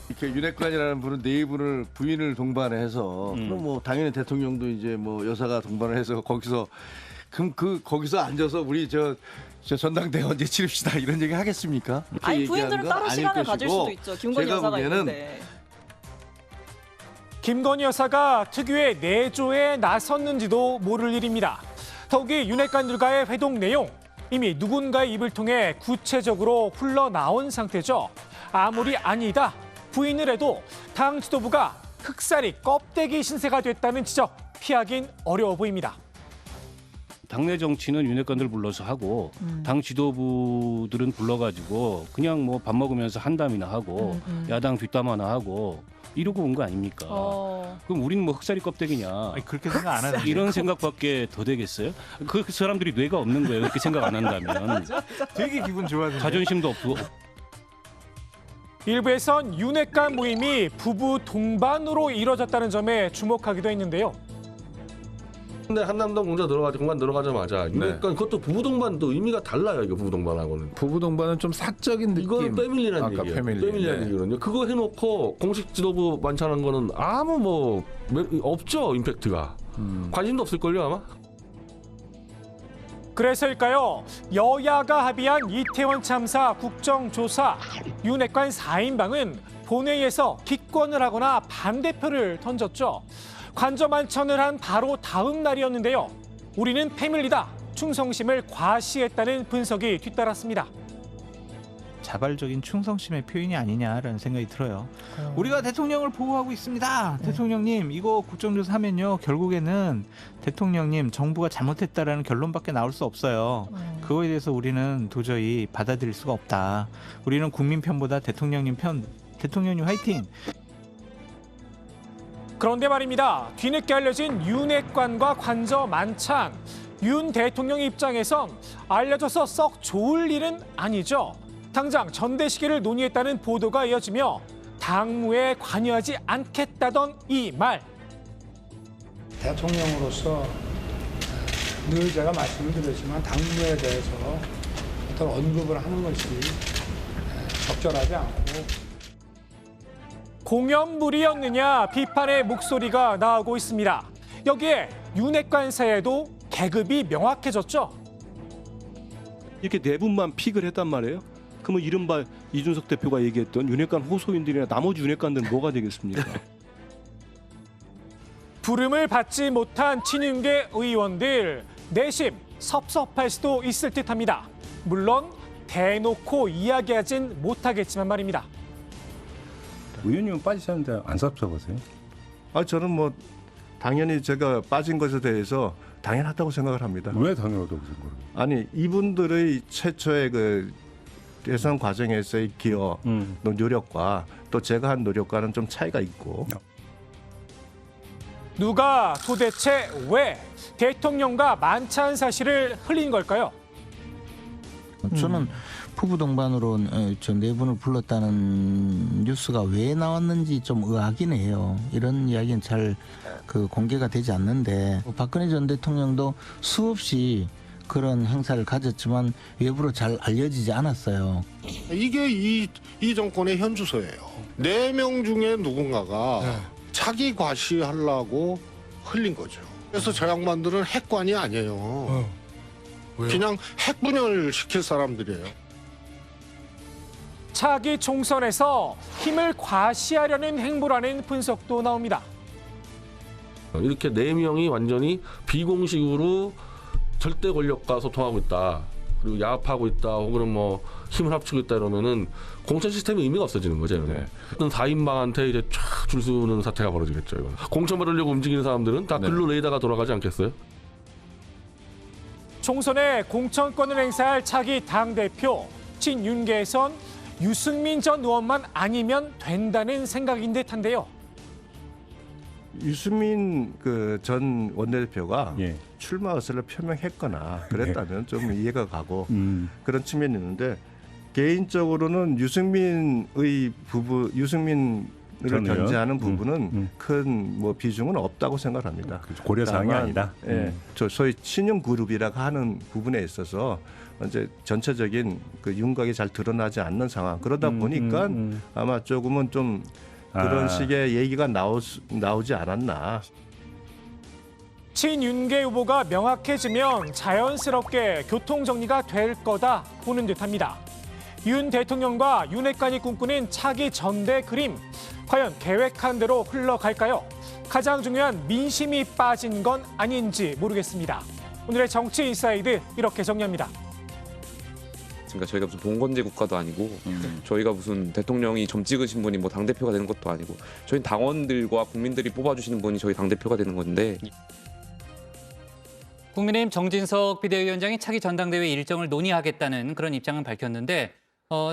이렇게 윤핵관이라는 분은 네 분을 부인을 동반해서 그럼 뭐 당연히 대통령도 이제 뭐 여사가 동반을 해서 거기서 그럼 거기서 앉아서 우리 저 전당대회 언제 치릅시다 이런 얘기 하겠습니까? 아니 부인들은 따로 시간을 가질 수도 있죠. 김건희 여사가 있는데. 김건희 여사가 특유의 내조에 나섰는지도 모를 일입니다. 더욱이 윤핵관들과의 회동 내용, 이미 누군가의 입을 통해 구체적으로 흘러나온 상태죠. 아무리 아니다, 부인을 해도 당 지도부가 흑살이 껍데기 신세가 됐다는 지적, 피하긴 어려워 보입니다. 당내 정치는 윤핵관들 불러서 하고 당 지도부들은 불러가지고 그냥 뭐 밥 먹으면서 한담이나 하고 야당 뒷담 하나 하고 이러고 온 거 아닙니까? 그럼 우리는 뭐 흑살이 껍데기냐? 아니, 그렇게 생각 안 하는데. 이런 생각밖에 더 되겠어요? 그 사람들이 뇌가 없는 거예요. 그렇게 생각 안 한다면. 되게 기분 좋아지네. 자존심도 없고. 일부에선 윤핵관 모임이 부부 동반으로 이뤄졌다는 점에 주목하기도 했는데요. 근데 한남동 공장 공간 들어가자마자 윤핵관 그것도 부부동반도 의미가 달라요. 이거 부부동반하고는. 부부동반은 좀 사적인 느낌. 이건 패밀리라는 얘기예요. 패밀리라는 얘기거든요. 그거 해놓고 공식 지도부 만찬한 거는 아무 뭐 없죠. 임팩트가. 관심도 없을걸요 아마. 그래서일까요? 여야가 합의한 이태원 참사 국정조사 윤핵관 4인방은 본회의에서 기권을 하거나 반대표를 던졌죠. 관저만천을 한 바로 다음 날이었는데요. 우리는 패밀리다, 충성심을 과시했다는 분석이 뒤따랐습니다. 자발적인 충성심의 표현이 아니냐라는 생각이 들어요. 우리가 대통령을 보호하고 있습니다. 대통령님, 이거 국정조사 하면요. 결국에는 대통령님, 정부가 잘못했다라는 결론밖에 나올 수 없어요. 그거에 대해서 우리는 도저히 받아들일 수가 없다. 우리는 국민 편보다 대통령님 편, 대통령님 화이팅! 그런데 말입니다. 뒤늦게 알려진 윤핵관과 관저 만찬. 윤 대통령 입장에선 알려져서 썩 좋을 일은 아니죠. 당장 전대시계를 논의했다는 보도가 이어지며 당무에 관여하지 않겠다던 이 말. 대통령으로서 늘 제가 말씀을 드렸지만 당무에 대해서 어떤 언급을 하는 것이 적절하지 않고 공연물이었느냐 비판의 목소리가 나오고 있습니다. 여기에 윤핵관사에도 계급이 명확해졌죠. 이렇게 네 분만 픽을 했단 말이에요. 그러면 이른바 이준석 대표가 얘기했던 윤핵관 호소인들이나 나머지 윤핵관들은 뭐가 되겠습니까? 부름을 받지 못한 친윤계 의원들 내심 섭섭할 수도 있을 듯합니다. 물론 대놓고 이야기하진 못하겠지만 말입니다. 의원님은 빠지셨는데 안 섭섭하세요? 저는 뭐 당연히 제가 빠진 것에 대해서 당연하다고 생각을 합니다. 왜 당연하다고 생각해요? 아니 이분들의 최초의 그 대선 과정에서의 기여, 노력과 또 제가 한 노력과는 좀 차이가 있고. 누가 도대체 왜 대통령과 만찬 사실을 흘린 걸까요? 저는 부부 동반으로 저 네 분을 불렀다는 뉴스가 왜 나왔는지 좀 의아하긴 해요. 이런 이야기는 잘 그 공개가 되지 않는데 박근혜 전 대통령도 수없이 그런 행사를 가졌지만 외부로 잘 알려지지 않았어요. 이게 이 정권의 현주소예요. 4명 중에 누군가가 자기 과시하려고 흘린 거죠. 그래서 저 양반들은 핵관이 아니에요. 그냥 핵분열 시킬 사람들이에요. 차기 총선에서 힘을 과시하려는 행보라는 분석도 나옵니다. 이렇게 4명이 완전히 비공식으로 절대 권력과 소통하고 있다. 그리고 야합하고 있다. 혹은 뭐 힘을 합치고 있다 이러면은 공천 시스템이 의미가 없어지는 거죠. 어떤 4인방한테 이제 쫙 줄 서는 사태가 벌어지겠죠. 이건. 공천 받으려고 움직이는 사람들은 다 글로 레이더가 돌아가지 않겠어요? 총선에 공천권을 행사할 차기 당대표 친윤계에선 유승민 전 의원만 아니면 된다는 생각인 듯한데요. 유승민 그 전 원내대표가 출마 의사를 표명했거나 그랬다면 좀 이해가 가고 그런 측면이 있는데 개인적으로는 유승민의 부부 유승민을 견제하는 부분은 큰 뭐 비중은 없다고 생각합니다. 고려 사항이 아니다. 저 소위 친윤 그룹이라고 하는 부분에 있어서 이제 전체적인 그 윤곽이 잘 드러나지 않는 상황. 그러다 보니까 아마 조금은 좀 그런 식의 얘기가 나오지 않았나. 친윤계 후보가 명확해지면 자연스럽게 교통정리가 될 거다 보는 듯합니다. 윤 대통령과 윤핵관이 꿈꾸는 차기 전대 그림. 과연 계획한 대로 흘러갈까요? 가장 중요한 민심이 빠진 건 아닌지 모르겠습니다. 오늘의 정치 인사이드 이렇게 정리합니다. 그러니까 저희가 무슨 봉건제 국가도 아니고 저희가 무슨 대통령이 점 찍으신 분이 뭐 당대표가 되는 것도 아니고 저희 당원들과 국민들이 뽑아주시는 분이 저희 당대표가 되는 건데. 국민의힘 정진석 비대위원장이 차기 전당대회 일정을 논의하겠다는 그런 입장을 밝혔는데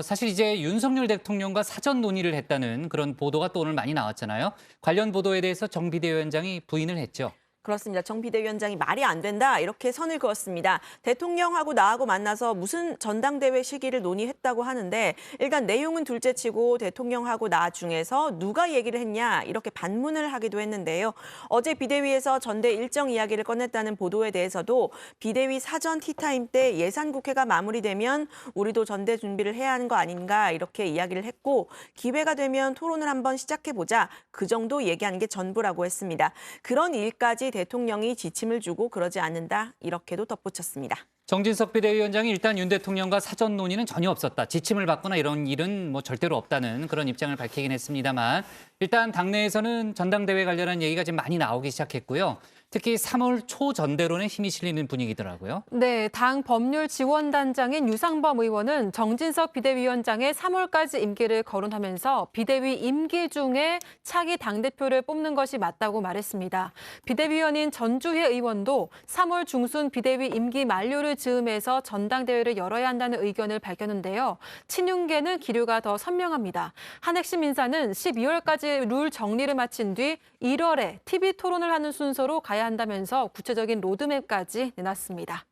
사실 이제 윤석열 대통령과 사전 논의를 했다는 그런 보도가 또 오늘 많이 나왔잖아요. 관련 보도에 대해서 정 비대위원장이 부인을 했죠. 그렇습니다. 정 비대위원장이 말이 안 된다 이렇게 선을 그었습니다. 대통령하고 나하고 만나서 무슨 전당대회 시기를 논의했다고 하는데 일단 내용은 둘째치고 대통령하고 나 중에서 누가 얘기를 했냐 이렇게 반문을 하기도 했는데요. 어제 비대위에서 전대 일정 이야기를 꺼냈다는 보도에 대해서도 비대위 사전 티타임 때 예산국회가 마무리되면 우리도 전대 준비를 해야 하는 거 아닌가 이렇게 이야기를 했고 기회가 되면 토론을 한번 시작해보자 그 정도 얘기하는 게 전부라고 했습니다. 그런 일까지 대통령이 지침을 주고 그러지 않는다 이렇게도 덧붙였습니다. 정진석 비대위원장이 일단 윤 대통령과 사전 논의는 전혀 없었다. 지침을 받거나 이런 일은 뭐 절대로 없다는 그런 입장을 밝히긴 했습니다만 일단 당내에서는 전당대회 관련한 얘기가 지금 많이 나오기 시작했고요. 특히 3월 초 전대론에 힘이 실리는 분위기더라고요. 네, 당 법률지원단장인 유상범 의원은 정진석 비대위원장의 3월까지 임기를 거론하면서 비대위 임기 중에 차기 당대표를 뽑는 것이 맞다고 말했습니다. 비대위원인 전주혜 의원도 3월 중순 비대위 임기 만료를 즈음해서 전당대회를 열어야 한다는 의견을 밝혔는데요. 친윤계는 기류가 더 선명합니다. 한 핵심 인사는 12월까지 룰 정리를 마친 뒤 1월에 TV 토론을 하는 순서로 가야 한다면서 구체적인 로드맵까지 내놨습니다.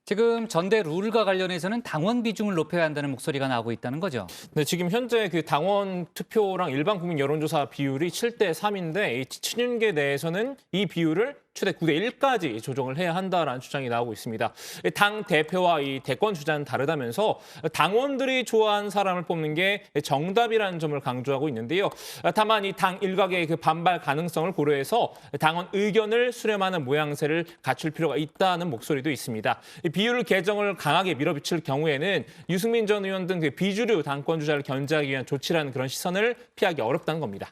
지금 전대 룰과 관련해서는 당원 비중을 높여야 한다는 목소리가 나오고 있다는 거죠. 네, 지금 현재 그 당원 투표랑 일반 국민 여론조사 비율이 7대 3인데 이 친윤계 내에서는 이 비율을 최대 9대 1까지 조정을 해야 한다라는 주장이 나오고 있습니다. 당 대표와 이 대권 주자는 다르다면서 당원들이 좋아하는 사람을 뽑는 게 정답이라는 점을 강조하고 있는데요. 다만 이 당 일각의 그 반발 가능성을 고려해서 당원 의견을 수렴하는 모양새를 갖출 필요가 있다는 목소리도 있습니다. 비율 개정을 강하게 밀어붙일 경우에는 유승민 전 의원 등 그 비주류 당권 주자를 견제하기 위한 조치라는 그런 시선을 피하기 어렵다는 겁니다.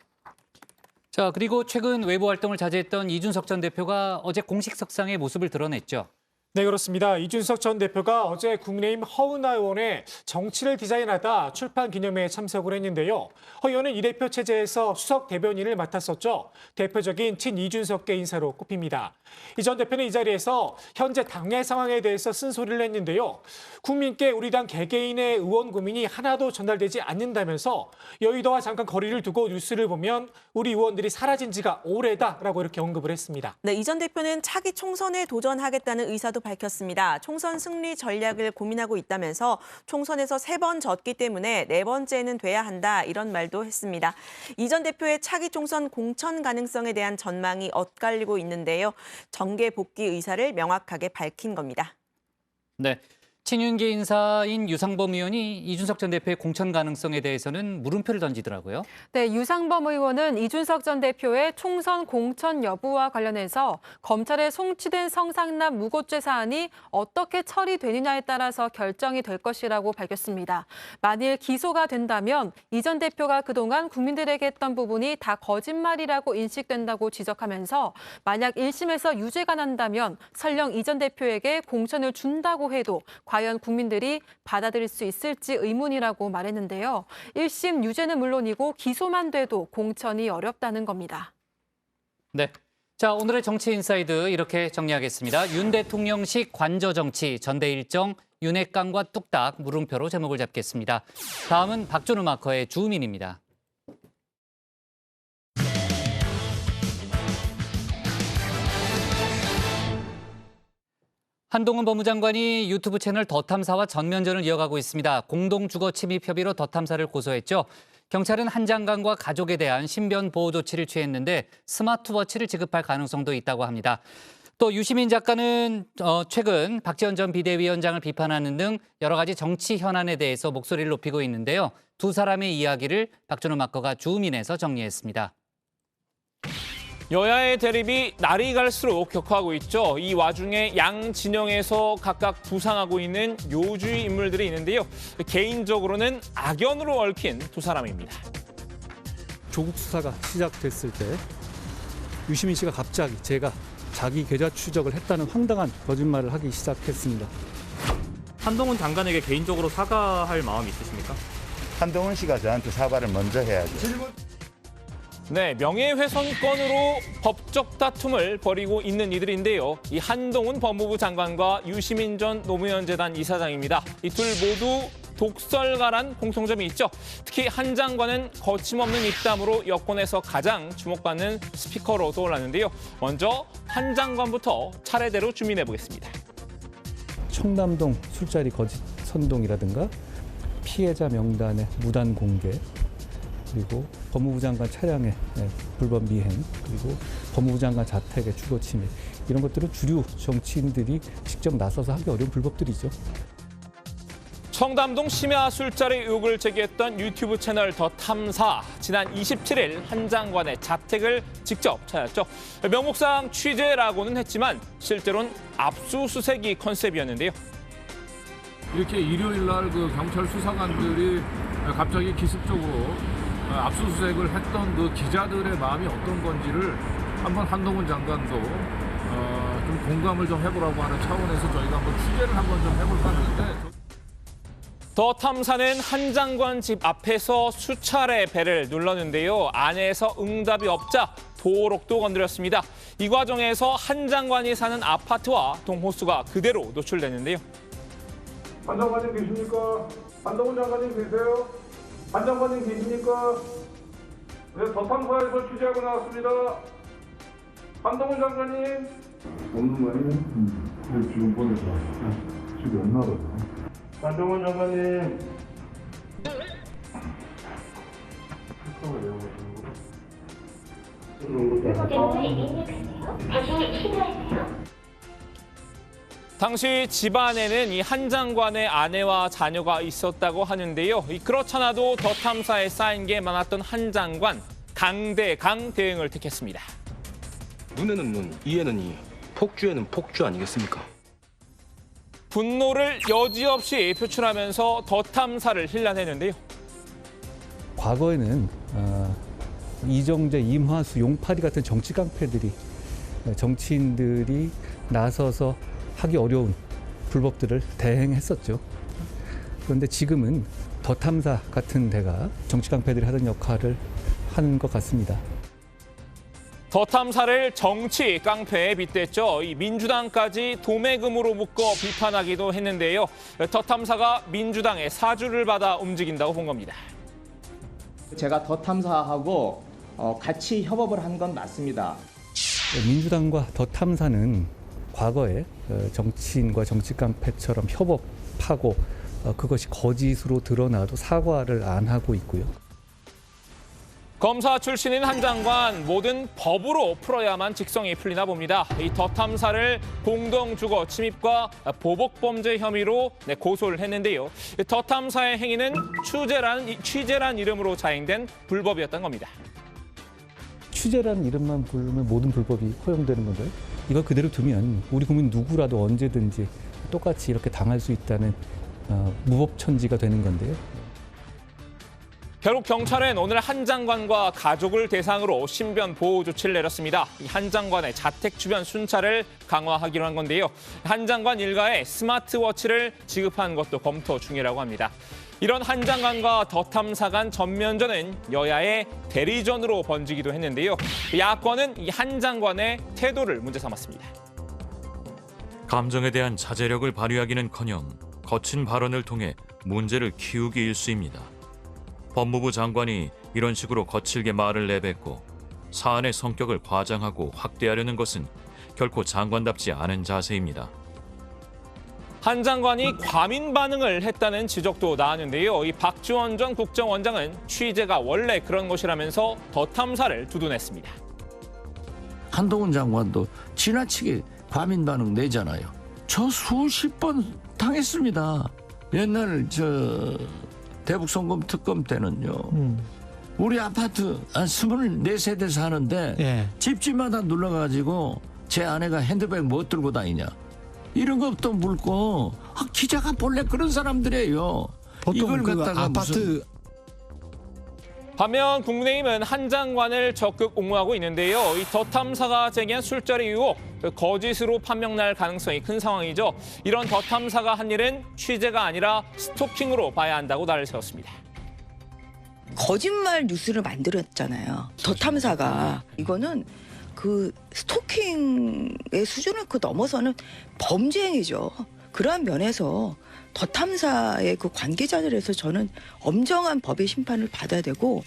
자, 그리고 최근 외부 활동을 자제했던 이준석 전 대표가 어제 공식 석상의 모습을 드러냈죠. 네, 그렇습니다. 이준석 전 대표가 어제 국민의힘 허은하 의원의 정치를 디자인하다 출판 기념회에 참석을 했는데요. 허 의원은 이 대표 체제에서 수석 대변인을 맡았었죠. 대표적인 친이준석계 인사로 꼽힙니다. 이 전 대표는 이 자리에서 현재 당내 상황에 대해서 쓴소리를 했는데요. 국민께 우리 당 개개인의 의원 고민이 하나도 전달되지 않는다면서 여의도와 잠깐 거리를 두고 뉴스를 보면 우리 의원들이 사라진 지가 오래다라고 이렇게 언급을 했습니다. 네, 이 전 대표는 차기 총선에 도전하겠다는 의사도 밝혔습니다. 총선 승리 전략을 고민하고 있다면서 총선에서 3번 졌기 때문에 4번째는 돼야 한다 이런 말도 했습니다. 이 전 대표의 차기 총선 공천 가능성에 대한 전망이 엇갈리고 있는데요. 정계 복귀 의사를 명확하게 밝힌 겁니다. 네. 친윤계 인사인 유상범 의원이 이준석 전 대표의 공천 가능성에 대해서는 물음표를 던지더라고요. 네, 유상범 의원은 이준석 전 대표의 총선 공천 여부와 관련해서 검찰에 송치된 성상납 무고죄 사안이 어떻게 처리되느냐에 따라서 결정이 될 것이라고 밝혔습니다. 만일 기소가 된다면 이 전 대표가 그동안 국민들에게 했던 부분이 다 거짓말이라고 인식된다고 지적하면서 만약 1심에서 유죄가 난다면 설령 이 전 대표에게 공천을 준다고 해도 과연 국민들이 받아들일 수 있을지 의문이라고 말했는데요. 1심 유죄는 물론이고 기소만 돼도 공천이 어렵다는 겁니다. 네. 자, 오늘의 정치 인사이드 이렇게 정리하겠습니다. 윤 대통령식 관저 정치, 전대 일정, 윤핵관과 뚝딱, 물음표로 제목을 잡겠습니다. 다음은 박준우 마커의 주민입니다. 한동훈 법무장관이 유튜브 채널 더탐사와 전면전을 이어가고 있습니다. 공동주거 침입 혐의로 더탐사를 고소했죠. 경찰은 한 장관과 가족에 대한 신변 보호 조치를 취했는데 스마트워치를 지급할 가능성도 있다고 합니다. 또 유시민 작가는 최근 박지원 전 비대위원장을 비판하는 등 여러 가지 정치 현안에 대해서 목소리를 높이고 있는데요. 두 사람의 이야기를 박준호 마커가 주민에서 정리했습니다. 여야의 대립이 날이 갈수록 격화하고 있죠. 이 와중에 양 진영에서 각각 부상하고 있는 요주의 인물들이 있는데요. 개인적으로는 악연으로 얽힌 두 사람입니다. 조국 수사가 시작됐을 때 유시민 씨가 갑자기 제가 자기 계좌 추적을 했다는 황당한 거짓말을 하기 시작했습니다. 한동훈 장관에게 개인적으로 사과할 마음이 있으십니까? 한동훈 씨가 저한테 사과를 먼저 해야죠. 네, 명예훼손건으로 법적 다툼을 벌이고 있는 이들인데요. 이 한동훈 법무부 장관과 유시민 전 노무현 재단 이사장입니다. 이 둘 모두 독설가란 공통점이 있죠. 특히 한 장관은 거침없는 입담으로 여권에서 가장 주목받는 스피커로 떠올랐는데요. 먼저 한 장관부터 차례대로 주민해 보겠습니다. 청담동 술자리 거짓 선동이라든가 피해자 명단의 무단 공개, 그리고 법무부 장관 차량의 불법 미행, 그리고 법무부 장관 자택의 주거 침입, 이런 것들은 주류 정치인들이 직접 나서서 하기 어려운 불법들이죠. 청담동 심야 술자리 의혹을 제기했던 유튜브 채널 더 탐사. 지난 27일 한 장관의 자택을 직접 찾았죠. 명목상 취재라고는 했지만 실제로는 압수수색이 컨셉이었는데요. 이렇게 일요일 날 그 경찰 수사관들이 갑자기 기습적으로 압수수색을 했던 그 기자들의 마음이 어떤 건지를 한번 한동훈 장관도 좀 공감을 좀 해보라고 하는 차원에서 저희가 한번 취재를 한번 좀 해볼까 하는데. 더 탐사는 한 장관 집 앞에서 수차례 벨을 눌렀는데요. 안에서 응답이 없자 도록도 건드렸습니다. 이 과정에서 한 장관이 사는 아파트와 동호수가 그대로 노출됐는데요. 한 장관님 계십니까? 한동훈 장관님 계세요? 한 장관님 계십니까? 네, 더 탐사에서 취재하고 나왔습니다. 한동훈 장관님. 없는 거예요? 지금 보내서 집에 안 나가서. 한동훈 장관님. 당시 집안에는 이 한 장관의 아내와 자녀가 있었다고 하는데요. 그렇잖아도 더 탐사에 쌓인 게 많았던 한 장관, 강대강 대응을 택했습니다. 눈에는 눈, 이에는 이, 폭주에는 폭주 아니겠습니까? 분노를 여지없이 표출하면서 더 탐사를 힐난했는데요. 과거에는 이정재, 임화수, 용팔이 같은 정치 깡패들이 정치인들이 나서서 하기 어려운 불법들을 대행했었죠. 그런데 지금은 더 탐사 같은 데가 정치 깡패들이 하던 역할을 하는 것 같습니다. 더 탐사를 정치 깡패에 빗댔죠. 이 민주당까지 도매금으로 묶어 비판하기도 했는데요. 더 탐사가 민주당의 사주를 받아 움직인다고 본 겁니다. 제가 더 탐사하고 같이 협업을 한 건 맞습니다. 민주당과 더 탐사는 과거에 정치인과 정치 깡패처럼 협업하고 그것이 거짓으로 드러나도 사과를 안 하고 있고요. 검사 출신인 한 장관, 뭐든 법으로 풀어야만 직성이 풀리나 봅니다. 이 더 탐사를 공동주거 침입과 보복범죄 혐의로 고소를 했는데요. 더 탐사의 행위는 취재란 이름으로 자행된 불법이었던 겁니다. 취재라는 이름만 부르면 모든 불법이 허용되는 건가요? 이걸 그대로 두면 우리 국민 누구라도 언제든지 똑같이 이렇게 당할 수 있다는 무법천지가 되는 건데요. 결국 경찰은 오늘 한 장관과 가족을 대상으로 신변 보호 조치를 내렸습니다. 한 장관의 자택 주변 순찰을 강화하기로 한 건데요. 한 장관 일가에 스마트워치를 지급한 것도 검토 중이라고 합니다. 이런 한 장관과 더 탐사 간 전면전은 여야의 대리전으로 번지기도 했는데요. 야권은 이 한 장관의 태도를 문제 삼았습니다. 감정에 대한 자제력을 발휘하기는커녕 거친 발언을 통해 문제를 키우기 일쑤입니다. 법무부 장관이 이런 식으로 거칠게 말을 내뱉고 사안의 성격을 과장하고 확대하려는 것은 결코 장관답지 않은 자세입니다. 한 장관이 과민 반응을 했다는 지적도 나왔는데요. 이 박지원 전 국정원장은 취재가 원래 그런 것이라면서 더 탐사를 두둔했습니다. 한동훈 장관도 지나치게 과민 반응 내잖아요. 저 수십 번 당했습니다. 옛날 대북 송금 특검 때는요. 우리 아파트 한 24세대 사는데 집집마다 눌러가지고 제 아내가 핸드백 뭐 들고 다니냐. 이런 것도 물고 기자가 본래 그런 사람들이에요. 이걸 갖다가 아파트 반면 국민의힘은 한 장관을 적극 옹호하고 있는데요. 이 더 탐사가 제기한 술자리 의혹, 거짓으로 판명 날 가능성이 큰 상황이죠. 이런 더 탐사가 한 일은 취재가 아니라 스토킹으로 봐야 한다고 나를 세웠습니다. 거짓말 뉴스를 만들었잖아요. 더 탐사가. 이거는 그 스토킹의 수준을 넘어서는 범죄 행위죠. 그러한 면에서 더 탐사의 그 관계자들에서 저는 엄정한 법의 심판을 받아야 되고.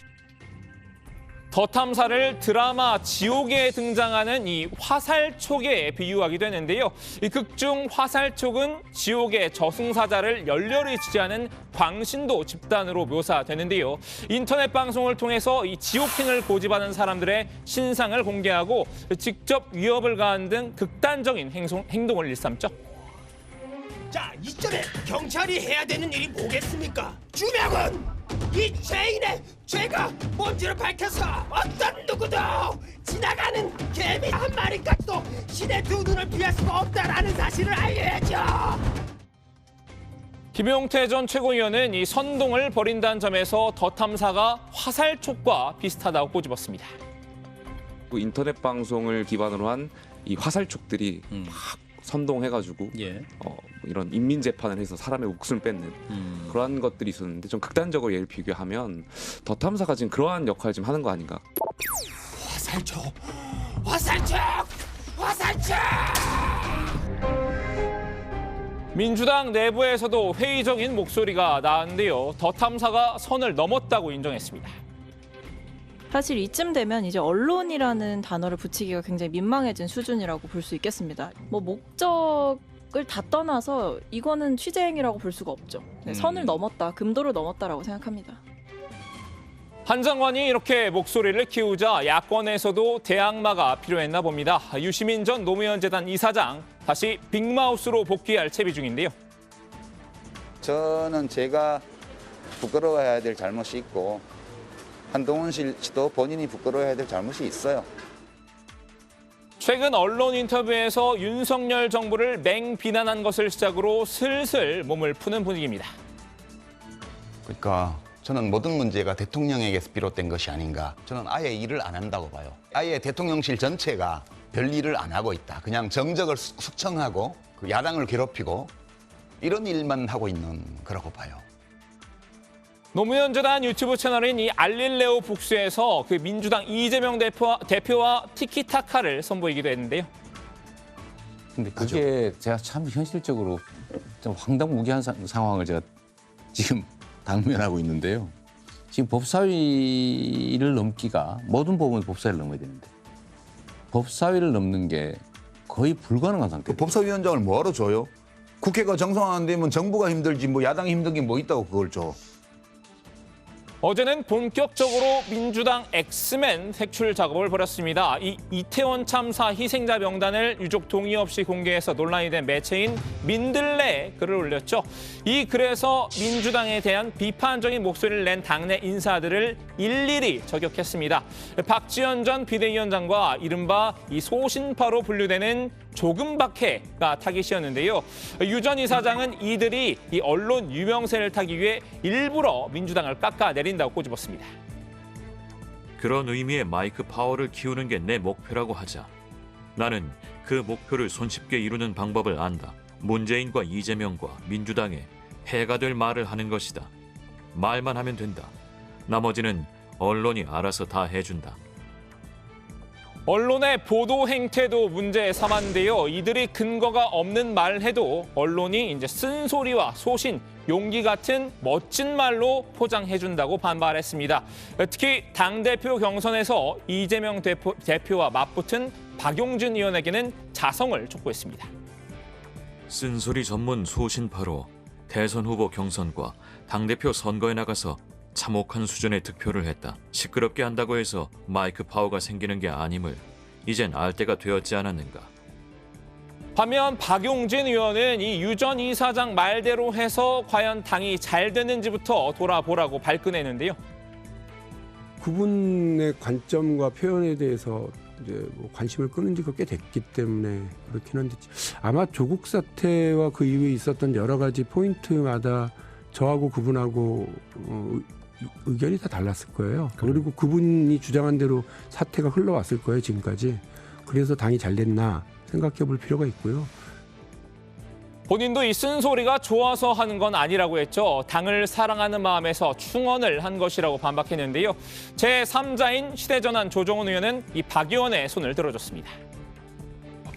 더 탐사를 드라마 지옥에 등장하는 이 화살촉에 비유하기도 했는데요. 이 극중 화살촉은 지옥의 저승사자를 열렬히 지지하는 광신도 집단으로 묘사되는데요. 인터넷 방송을 통해서 이 지옥행을 고집하는 사람들의 신상을 공개하고 직접 위협을 가한 등 극단적인 행동을 일삼죠. 자, 이쯤에 경찰이 해야 되는 일이 뭐겠습니까? 주명은 이 죄인의 죄가 뭔지를 밝혀서 어떤 누구도 지나가는 개미 한 마리까지도 신의 두 눈을 피할 수가 없다라는 사실을 알려야죠. 김용태 전 최고위원은 이 선동을 벌인다는 점에서 더 탐사가 화살촉과 비슷하다고 꼬집었습니다. 인터넷 방송을 기반으로 한 이 화살촉들이 막 선동해가지고 이런 인민 재판을 해서 사람의 목숨을 뺏는 그러한 것들이 있었는데 좀 극단적으로 예를 비교하면 더 탐사가 지금 그러한 역할을 지금 하는 거 아닌가? 화살촉, 화살촉, 화살촉. 민주당 내부에서도 회의적인 목소리가 나왔는데요. 더 탐사가 선을 넘었다고 인정했습니다. 사실 이쯤 되면 이제 언론이라는 단어를 붙이기가 굉장히 민망해진 수준이라고 볼 수 있겠습니다. 뭐 목적을 다 떠나서 이거는 취재행위라고 볼 수가 없죠. 선을 넘었다, 금도를 넘었다라고 생각합니다. 한 장관이 이렇게 목소리를 키우자 야권에서도 대항마가 필요했나 봅니다. 유시민 전 노무현 재단 이사장 다시 빅마우스로 복귀할 채비 중인데요. 저는 제가 부끄러워해야 될 잘못이 있고 한동훈 씨도 본인이 부끄러워해야 될 잘못이 있어요. 최근 언론 인터뷰에서 윤석열 정부를 맹비난한 것을 시작으로 슬슬 몸을 푸는 분위기입니다. 그러니까 저는 모든 문제가 대통령에게서 비롯된 것이 아닌가. 저는 아예 일을 안 한다고 봐요. 아예 대통령실 전체가 별 일을 안 하고 있다. 그냥 정적을 숙청하고 그 야당을 괴롭히고 이런 일만 하고 있는 거라고 봐요. 노무현 재단 유튜브 채널인 이 알릴레오 북스에서 그 민주당 이재명 대표와 티키타카를 선보이기도 했는데요. 근데 그게 제가 참 현실적으로 좀 황당무계한 상황을 제가 지금 당면하고 있는데요. 지금 법사위를 넘기가 모든 법은 법사위를 넘어야 되는데 법사위를 넘는 게 거의 불가능한 상태예요. 법사위원장을 뭐하러 줘요? 국회가 정상 안 되면 정부가 힘들지 뭐 야당이 힘든 게 뭐 있다고 그걸 줘. 어제는 본격적으로 민주당 엑스맨 색출 작업을 벌였습니다. 이 이태원 참사 희생자 명단을 유족 동의 없이 공개해서 논란이 된 매체인 민들레에 글을 올렸죠. 이 글에서 민주당에 대한 비판적인 목소리를 낸 당내 인사들을 일일이 저격했습니다. 박지원 전 비대위원장과 이른바 이 소신파로 분류되는 조금박해가 타깃이었는데요. 유 전 이사장은 이들이 이 언론 유명세를 타기 위해 일부러 민주당을 깎아내린다고 꼬집었습니다. 그런 의미의 마이크 파워를 키우는 게 내 목표라고 하자 나는 그 목표를 손쉽게 이루는 방법을 안다. 문재인과 이재명과 민주당에 해가 될 말을 하는 것이다. 말만 하면 된다. 나머지는 언론이 알아서 다 해준다. 언론의 보도 행태도 문제 삼았는데요. 이들이 근거가 없는 말을 해도 언론이 이제 쓴소리와 소신, 용기 같은 멋진 말로 포장해준다고 반발했습니다. 특히 당대표 경선에서 이재명 대표와 맞붙은 박용진 의원에게는 자성을 촉구했습니다. 쓴소리 전문 소신파로 대선 후보 경선과 당대표 선거에 나가서 참혹한 수준의 득표를 했다. 시끄럽게 한다고 해서 마이크 파워가 생기는 게 아님을 이젠 알 때가 되었지 않았는가. 반면 박용진 의원은 이 유 전 이사장 말대로 해서 과연 당이 잘 됐는지부터 돌아보라고 발끈했는데요. 그분의 관점과 표현에 대해서 이제 뭐 관심을 끄는 지가 꽤 됐기 때문에 그렇긴 한데 아마 조국 사태와 그 이후에 있었던 여러 가지 포인트마다 저하고 그분하고 의견이 다 달랐을 거예요. 그리고 그분이 주장한 대로 사태가 흘러왔을 거예요, 지금까지. 그래서 당이 잘 됐나 생각해 볼 필요가 있고요. 본인도 이 쓴소리가 좋아서 하는 건 아니라고 했죠. 당을 사랑하는 마음에서 충언을 한 것이라고 반박했는데요. 제3자인 시대전환 조정훈 의원은 이 박 의원의 손을 들어줬습니다.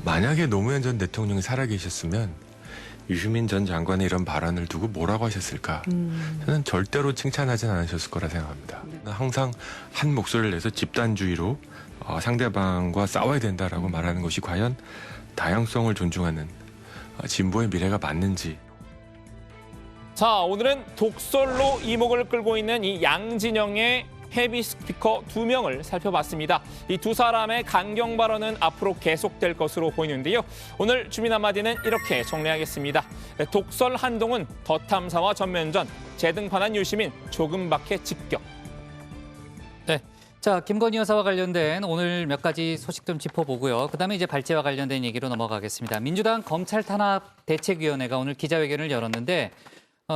만약에 노무현 전 대통령이 살아계셨으면 유시민 전 장관의 이런 발언을 두고 뭐라고 하셨을까? 저는 절대로 칭찬하진 않으셨을 거라 생각합니다. 항상 한 목소리를 내서 집단주의로 상대방과 싸워야 된다라고 말하는 것이 과연 다양성을 존중하는 진보의 미래가 맞는지. 자, 오늘은 독설로 이목을 끌고 있는 이 양진영의 헤비 스피커 2명을 살펴봤습니다. 이 두 사람의 강경 발언은 앞으로 계속될 것으로 보이는데요. 오늘 주민 한마디는 이렇게 정리하겠습니다. 독설 한동훈, 더 탐사와 전면전, 재등판한 유시민, 조금밖에 직격. 네. 자, 김건희 여사와 관련된 오늘 몇 가지 소식 좀 짚어보고요. 그다음에 이제 발제와 관련된 얘기로 넘어가겠습니다. 민주당 검찰 탄압 대책위원회가 오늘 기자회견을 열었는데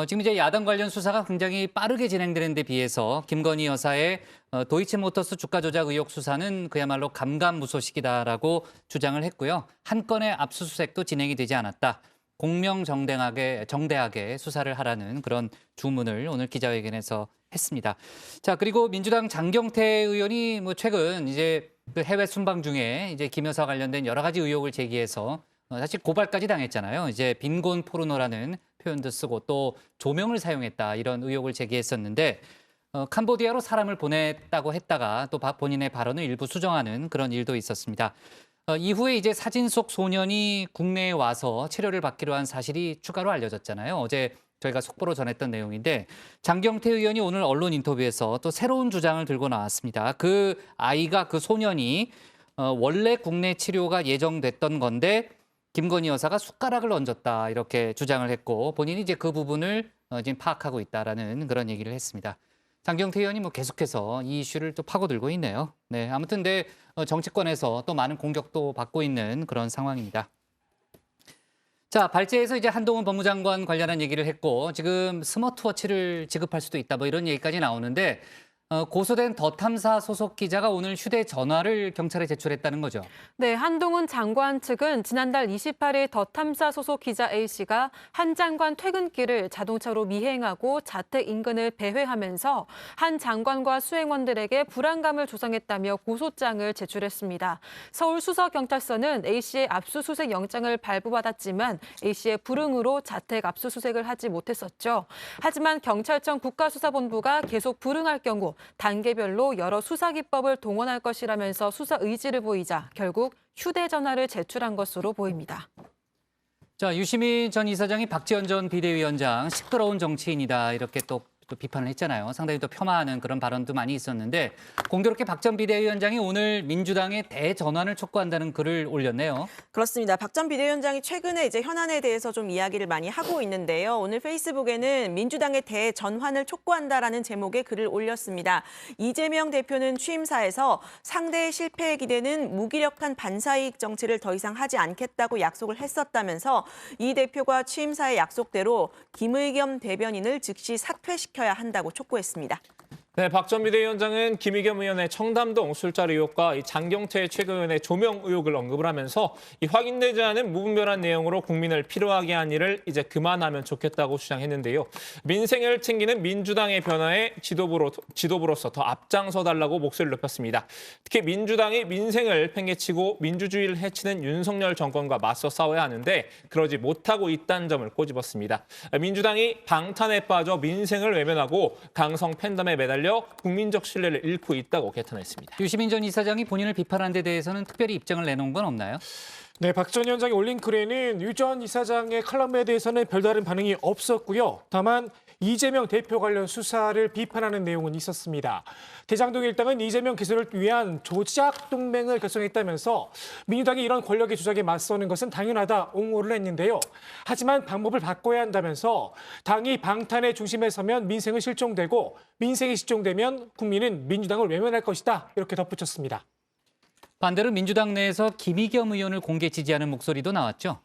지금 이제 야당 관련 수사가 굉장히 빠르게 진행되는 데 비해서 김건희 여사의 도이치모터스 주가 조작 의혹 수사는 그야말로 감감무소식이다라고 주장을 했고요. 한 건의 압수수색도 진행이 되지 않았다. 공명정대하게 수사를 하라는 그런 주문을 오늘 기자회견에서 했습니다. 자, 그리고 민주당 장경태 의원이 최근 이제 그 해외 순방 중에 이제 김 여사 관련된 여러 가지 의혹을 제기해서 사실 고발까지 당했잖아요. 이제 빈곤 포르노라는 표현도 쓰고 또 조명을 사용했다 이런 의혹을 제기했었는데 캄보디아로 사람을 보냈다고 했다가 또 본인의 발언을 일부 수정하는 그런 일도 있었습니다. 이후에 이제 사진 속 소년이 국내에 와서 치료를 받기로 한 사실이 추가로 알려졌잖아요. 어제 저희가 속보로 전했던 내용인데 장경태 의원이 오늘 언론 인터뷰에서 또 새로운 주장을 들고 나왔습니다. 그 아이가 그 소년이 원래 국내 치료가 예정됐던 건데 김건희 여사가 숟가락을 얹었다 이렇게 주장을 했고 본인이 이제 그 부분을 지금 파악하고 있다라는 그런 얘기를 했습니다. 장경태 의원이 계속해서 이 이슈를 또 파고들고 있네요. 네, 아무튼 정치권에서 또 많은 공격도 받고 있는 그런 상황입니다. 자, 발제에서 이제 한동훈 법무장관 관련한 얘기를 했고 지금 스마트워치를 지급할 수도 있다 이런 얘기까지 나오는데 고소된 더 탐사 소속 기자가 오늘 휴대전화를 경찰에 제출했다는 거죠. 네, 한동훈 장관 측은 지난달 28일 더 탐사 소속 기자 A씨가 한 장관 퇴근길을 자동차로 미행하고 자택 인근을 배회하면서 한 장관과 수행원들에게 불안감을 조성했다며 고소장을 제출했습니다. 서울수서경찰서는 A씨의 압수수색 영장을 발부받았지만 A씨의 불응으로 자택 압수수색을 하지 못했었죠. 하지만 경찰청 국가수사본부가 계속 불응할 경우 단계별로 여러 수사기법을 동원할 것이라면서 수사 의지를 보이자 결국 휴대전화를 제출한 것으로 보입니다. 자, 유시민 전 이사장이 박지원 전 비대위원장 시끄러운 정치인이다 이렇게 또 비판을 했잖아요. 상당히 또 폄하하는 그런 발언도 많이 있었는데 공교롭게 박 전 비대위원장이 오늘 민주당에 대전환을 촉구한다는 글을 올렸네요. 그렇습니다. 박 전 비대위원장이 최근에 이제 현안에 대해서 좀 이야기를 많이 하고 있는데요. 오늘 페이스북에는 민주당의 대전환을 촉구한다라는 제목의 글을 올렸습니다. 이재명 대표는 취임사에서 상대의 실패에 기대는 무기력한 반사이익 정치를 더 이상 하지 않겠다고 약속을 했었다면서 이 대표가 취임사의 약속대로 김의겸 대변인을 즉시 사퇴시켜 야 한다고 촉구했습니다. 네, 박 전 비대위원장은 김의겸 의원의 청담동 술자리 의혹과 이 장경태 최고위원의 조명 의혹을 언급을 하면서 이 확인되지 않은 무분별한 내용으로 국민을 피로하게 한 일을 이제 그만하면 좋겠다고 주장했는데요. 민생을 챙기는 민주당의 변화에 지도부로서 더 앞장서 달라고 목소리를 높였습니다. 특히 민주당이 민생을 팽개치고 민주주의를 해치는 윤석열 정권과 맞서 싸워야 하는데 그러지 못하고 있다는 점을 꼬집었습니다. 민주당이 방탄에 빠져 민생을 외면하고 강성 팬덤에 매달려 국민적 신뢰를 잃고 있다고 개탄했습니다. 유시민 전 이사장이 본인을 비판한 데 대해서는 특별히 입장을 내놓은 건 없나요? 네, 박 전 위원장이 올린 글에는 유 전 이사장의 칼럼에 대해서는 별다른 반응이 없었고요. 다만 이재명 대표 관련 수사를 비판하는 내용은 있었습니다. 대장동 일당은 이재명 기소를 위한 조작 동맹을 결성했다면서 민주당이 이런 권력의 조작에 맞서는 것은 당연하다 옹호를 했는데요. 하지만 방법을 바꿔야 한다면서 당이 방탄의 중심에 서면 민생은 실종되고 민생이 실종되면 국민은 민주당을 외면할 것이다 이렇게 덧붙였습니다. 반대로 민주당 내에서 김의겸 의원을 공개 지지하는 목소리도 나왔죠.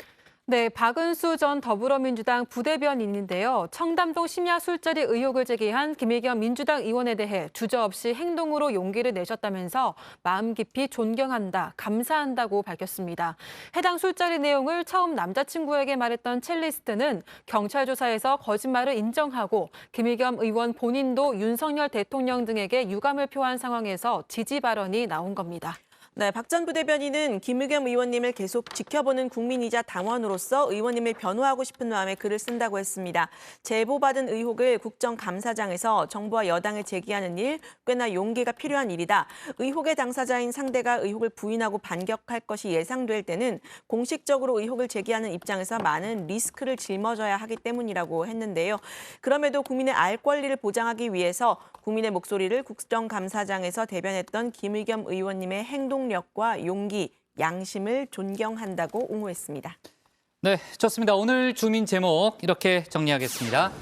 네, 박은수 전 더불어민주당 부대변인인데요. 청담동 심야 술자리 의혹을 제기한 김의겸 민주당 의원에 대해 주저없이 행동으로 용기를 내셨다면서 마음 깊이 존경한다, 감사한다고 밝혔습니다. 해당 술자리 내용을 처음 남자친구에게 말했던 첼리스트는 경찰 조사에서 거짓말을 인정하고 김의겸 의원 본인도 윤석열 대통령 등에게 유감을 표한 상황에서 지지 발언이 나온 겁니다. 네, 박 전 부대변인은 김의겸 의원님을 계속 지켜보는 국민이자 당원으로서 의원님을 변호하고 싶은 마음에 글을 쓴다고 했습니다. 제보받은 의혹을 국정감사장에서 정부와 여당에 제기하는 일 꽤나 용기가 필요한 일이다. 의혹의 당사자인 상대가 의혹을 부인하고 반격할 것이 예상될 때는 공식적으로 의혹을 제기하는 입장에서 많은 리스크를 짊어져야 하기 때문이라고 했는데요. 그럼에도 국민의 알 권리를 보장하기 위해서 국민의 목소리를 국정감사장에서 대변했던 김의겸 의원님의 행동력과 용기, 양심을 존경한다고 옹호했습니다. 네, 좋습니다. 오늘 주민 제목 이렇게 정리하겠습니다.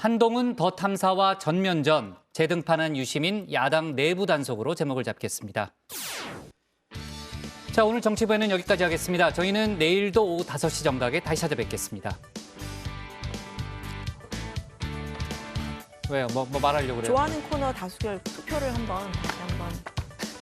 한동훈 더 탐사와 전면전, 재등판한 유시민 야당 내부 단속으로 제목을 잡겠습니다. 자, 오늘 정치부에는 여기까지 하겠습니다. 저희는 내일도 오후 5시 정각에 다시 찾아뵙겠습니다. 왜요? 뭐 말하려고 그래요? 좋아하는 코너 다수결 투표를 한번 다시 한번